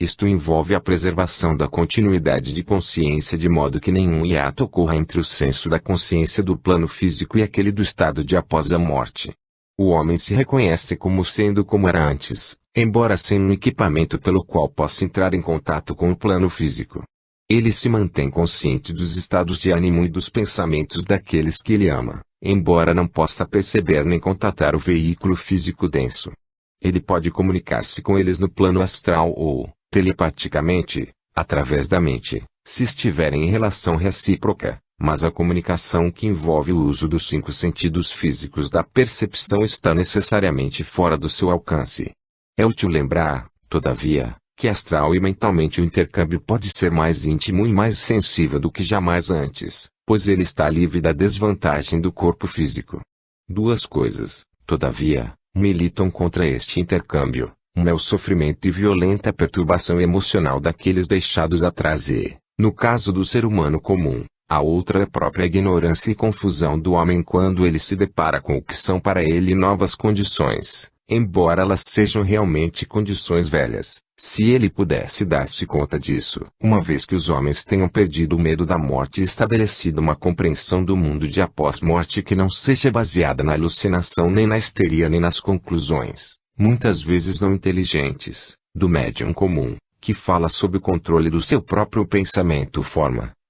Isto envolve a preservação da continuidade de consciência de modo que nenhum hiato ocorra entre o senso da consciência do plano físico e aquele do estado de após a morte. O homem se reconhece como sendo como era antes, embora sem um equipamento pelo qual possa entrar em contato com o plano físico. Ele se mantém consciente dos estados de ânimo e dos pensamentos daqueles que ele ama, embora não possa perceber nem contatar o veículo físico denso. Ele pode comunicar-se com eles no plano astral ou, telepaticamente, através da mente, se estiverem em relação recíproca. Mas a comunicação que envolve o uso dos 5 sentidos físicos da percepção está necessariamente fora do seu alcance. É útil lembrar, todavia, que astral e mentalmente o intercâmbio pode ser mais íntimo e mais sensível do que jamais antes, pois ele está livre da desvantagem do corpo físico. Duas coisas, todavia, militam contra este intercâmbio. Uma é o sofrimento e violenta perturbação emocional daqueles deixados atrás e, no caso do ser humano comum, a outra é a própria ignorância e confusão do homem quando ele se depara com o que são para ele novas condições, embora elas sejam realmente condições velhas, se ele pudesse dar-se conta disso. Uma vez que os homens tenham perdido o medo da morte e estabelecido uma compreensão do mundo de após-morte que não seja baseada na alucinação nem na histeria nem nas conclusões, muitas vezes não inteligentes, do médium comum, que fala sob o controle do seu próprio pensamento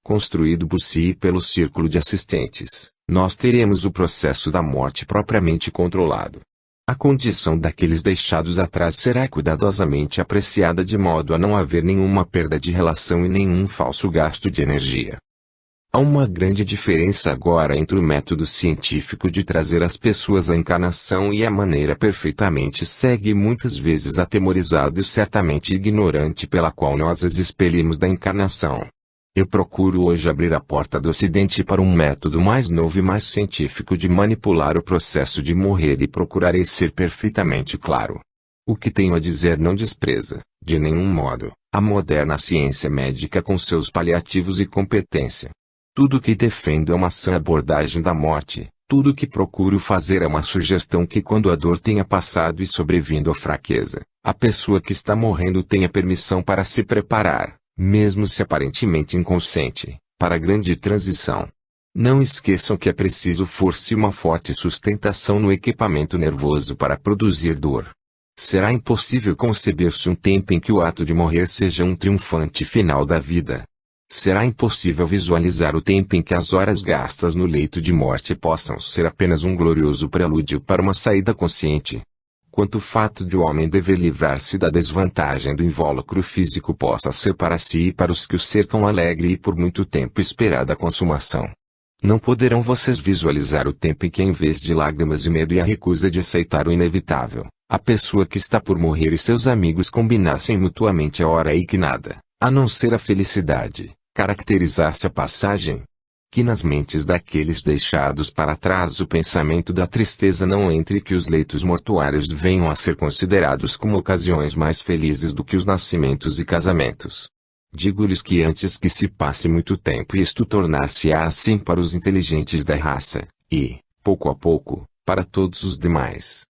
construído por si e pelo círculo de assistentes, nós teremos o processo da morte propriamente controlado. A condição daqueles deixados atrás será cuidadosamente apreciada de modo a não haver nenhuma perda de relação e nenhum falso gasto de energia. Há uma grande diferença agora entre o método científico de trazer as pessoas à encarnação e a maneira perfeitamente cega e muitas vezes atemorizada e certamente ignorante pela qual nós as expelimos da encarnação. Eu procuro hoje abrir a porta do Ocidente para um método mais novo e mais científico de manipular o processo de morrer e procurarei ser perfeitamente claro. O que tenho a dizer não despreza, de nenhum modo, a moderna ciência médica com seus paliativos e competência. Tudo o que defendo é uma sã abordagem da morte, tudo o que procuro fazer é uma sugestão que quando a dor tenha passado e sobrevindo a fraqueza, a pessoa que está morrendo tenha permissão para se preparar, mesmo se aparentemente inconsciente, para a grande transição. Não esqueçam que é preciso força e uma forte sustentação no equipamento nervoso para produzir dor. Será impossível conceber-se um tempo em que o ato de morrer seja um triunfante final da vida. Será impossível visualizar o tempo em que as horas gastas no leito de morte possam ser apenas um glorioso prelúdio para uma saída consciente. Quanto o fato de o homem dever livrar-se da desvantagem do invólucro físico possa ser para si e para os que o cercam alegre e por muito tempo esperada consumação. Não poderão vocês visualizar o tempo em que em vez de lágrimas e medo e a recusa de aceitar o inevitável, a pessoa que está por morrer e seus amigos combinassem mutuamente a hora e que nada, a não ser a felicidade, caracterizasse a passagem. Que nas mentes daqueles deixados para trás o pensamento da tristeza não entre e que os leitos mortuários venham a ser considerados como ocasiões mais felizes do que os nascimentos e casamentos. Digo-lhes que antes que se passe muito tempo isto tornar-se-á assim para os inteligentes da raça, e, pouco a pouco, para todos os demais.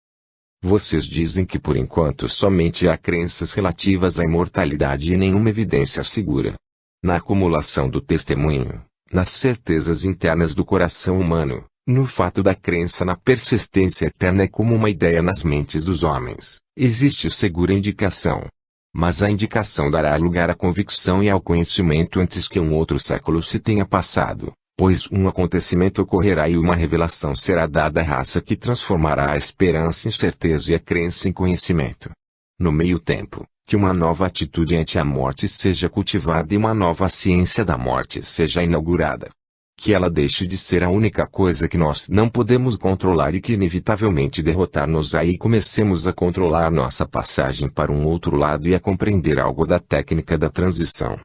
Vocês dizem que por enquanto somente há crenças relativas à imortalidade e nenhuma evidência segura. Na acumulação do testemunho, nas certezas internas do coração humano, no fato da crença na persistência eterna como uma ideia nas mentes dos homens, existe segura indicação. Mas a indicação dará lugar à convicção e ao conhecimento antes que um outro século se tenha passado, pois um acontecimento ocorrerá e uma revelação será dada à raça que transformará a esperança em certeza e a crença em conhecimento. No meio tempo, que uma nova atitude ante a morte seja cultivada e uma nova ciência da morte seja inaugurada. Que ela deixe de ser a única coisa que nós não podemos controlar e que inevitavelmente derrotar-nos-á e comecemos a controlar nossa passagem para um outro lado e a compreender algo da técnica da transição.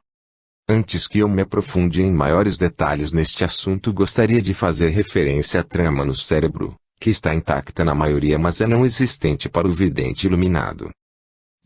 Antes que eu me aprofunde em maiores detalhes neste assunto, gostaria de fazer referência à trama no cérebro, que está intacta na maioria mas é não existente para o vidente iluminado.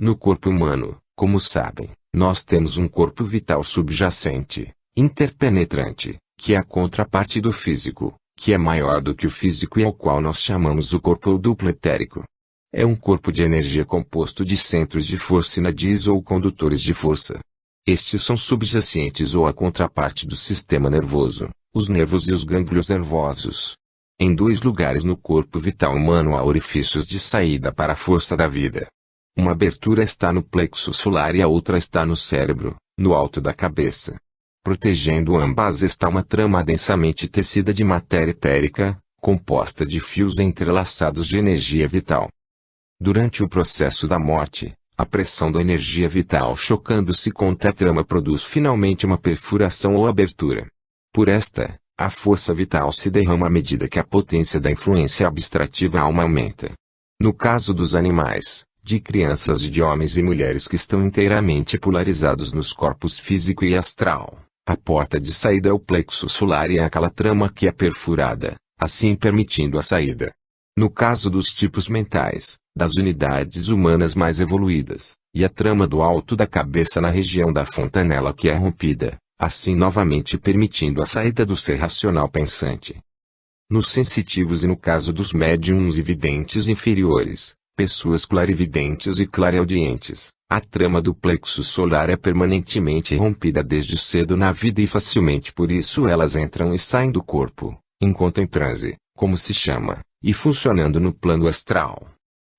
No corpo humano, como sabem, nós temos um corpo vital subjacente, interpenetrante, que é a contraparte do físico, que é maior do que o físico e ao qual nós chamamos o corpo ou duplo etérico. É um corpo de energia composto de centros de força inadis ou condutores de força. Estes são subjacentes ou a contraparte do sistema nervoso, os nervos e os gânglios nervosos. Em 2 lugares no corpo vital humano há orifícios de saída para a força da vida. Uma abertura está no plexo solar e a outra está no cérebro, no alto da cabeça. Protegendo ambas está uma trama densamente tecida de matéria etérica, composta de fios entrelaçados de energia vital. Durante o processo da morte, a pressão da energia vital chocando-se contra a trama produz finalmente uma perfuração ou abertura. Por esta, a força vital se derrama à medida que a potência da influência abstrativa alma aumenta. No caso dos animais, de crianças e de homens e mulheres que estão inteiramente polarizados nos corpos físico e astral, a porta de saída é o plexo solar e é aquela trama que é perfurada, assim permitindo a saída. No caso dos tipos mentais, das unidades humanas mais evoluídas, e a trama do alto da cabeça na região da fontanela que é rompida, assim novamente permitindo a saída do ser racional pensante. Nos sensitivos e no caso dos médiums e videntes inferiores, pessoas clarividentes e clareaudientes, a trama do plexo solar é permanentemente rompida desde cedo na vida e facilmente por isso elas entram e saem do corpo, enquanto em transe, como se chama, e funcionando no plano astral.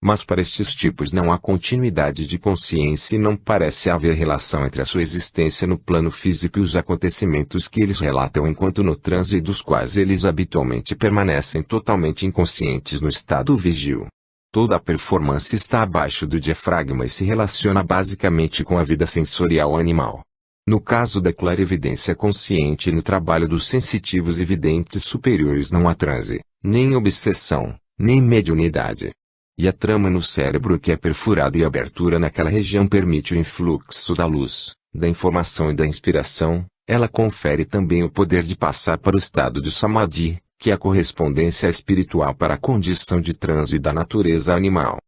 Mas para estes tipos não há continuidade de consciência e não parece haver relação entre a sua existência no plano físico e os acontecimentos que eles relatam enquanto no transe e dos quais eles habitualmente permanecem totalmente inconscientes no estado vigil. Toda a performance está abaixo do diafragma e se relaciona basicamente com a vida sensorial animal. No caso da clarividência consciente e no trabalho dos sensitivos e videntes superiores não há transe, nem obsessão, nem mediunidade. E a trama no cérebro que é perfurada e a abertura naquela região permite o influxo da luz, da informação e da inspiração, ela confere também o poder de passar para o estado de samadhi, que é a correspondência espiritual para a condição de transe da natureza animal.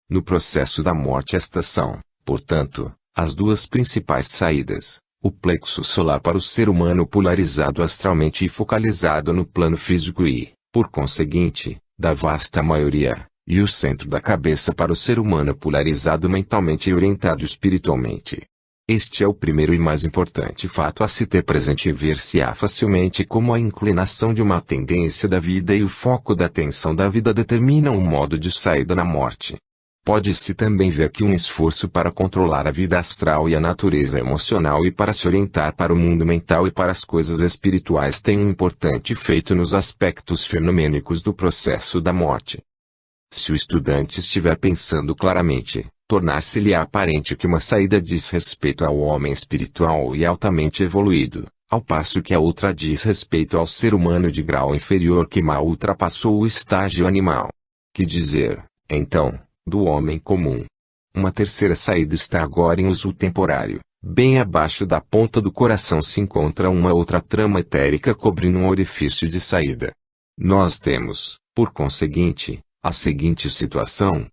No processo da morte estas são, portanto, as 2 principais saídas, o plexo solar para o ser humano polarizado astralmente e focalizado no plano físico e, por conseguinte, da vasta maioria, e o centro da cabeça para o ser humano polarizado mentalmente e orientado espiritualmente. Este é o primeiro e mais importante fato a se ter presente e ver-se-á facilmente como a inclinação de uma tendência da vida e o foco da atenção da vida determinam o modo de saída na morte. Pode-se também ver que um esforço para controlar a vida astral e a natureza emocional e para se orientar para o mundo mental e para as coisas espirituais tem um importante efeito nos aspectos fenomênicos do processo da morte. Se o estudante estiver pensando claramente, tornar-se-lhe aparente que uma saída diz respeito ao homem espiritual e altamente evoluído, ao passo que a outra diz respeito ao ser humano de grau inferior que mal ultrapassou o estágio animal. Que dizer, então, do homem comum? Uma terceira saída está agora em uso temporário. Bem abaixo da ponta do coração se encontra uma outra trama etérica cobrindo um orifício de saída. Nós temos, por conseguinte, a seguinte situação.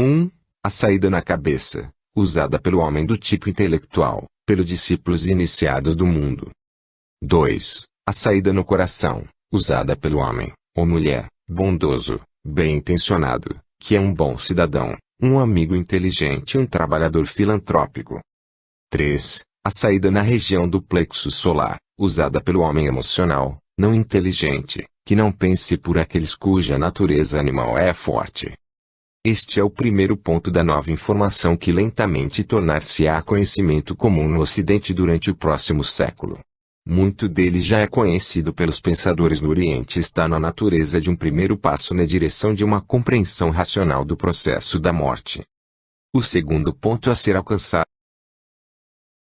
1. A saída na cabeça, usada pelo homem do tipo intelectual, pelos discípulos iniciados do mundo. 2. A saída no coração, usada pelo homem, ou mulher, bondoso, bem-intencionado, que é um bom cidadão, um amigo inteligente e um trabalhador filantrópico. 3. A saída na região do plexo solar, usada pelo homem emocional, não inteligente, que não pense por aqueles cuja natureza animal é forte. Este é o primeiro ponto da nova informação que lentamente tornar-se-á conhecimento comum no Ocidente durante o próximo século. Muito dele já é conhecido pelos pensadores no Oriente e está na natureza de um primeiro passo na direção de uma compreensão racional do processo da morte. O segundo ponto a ser alcançado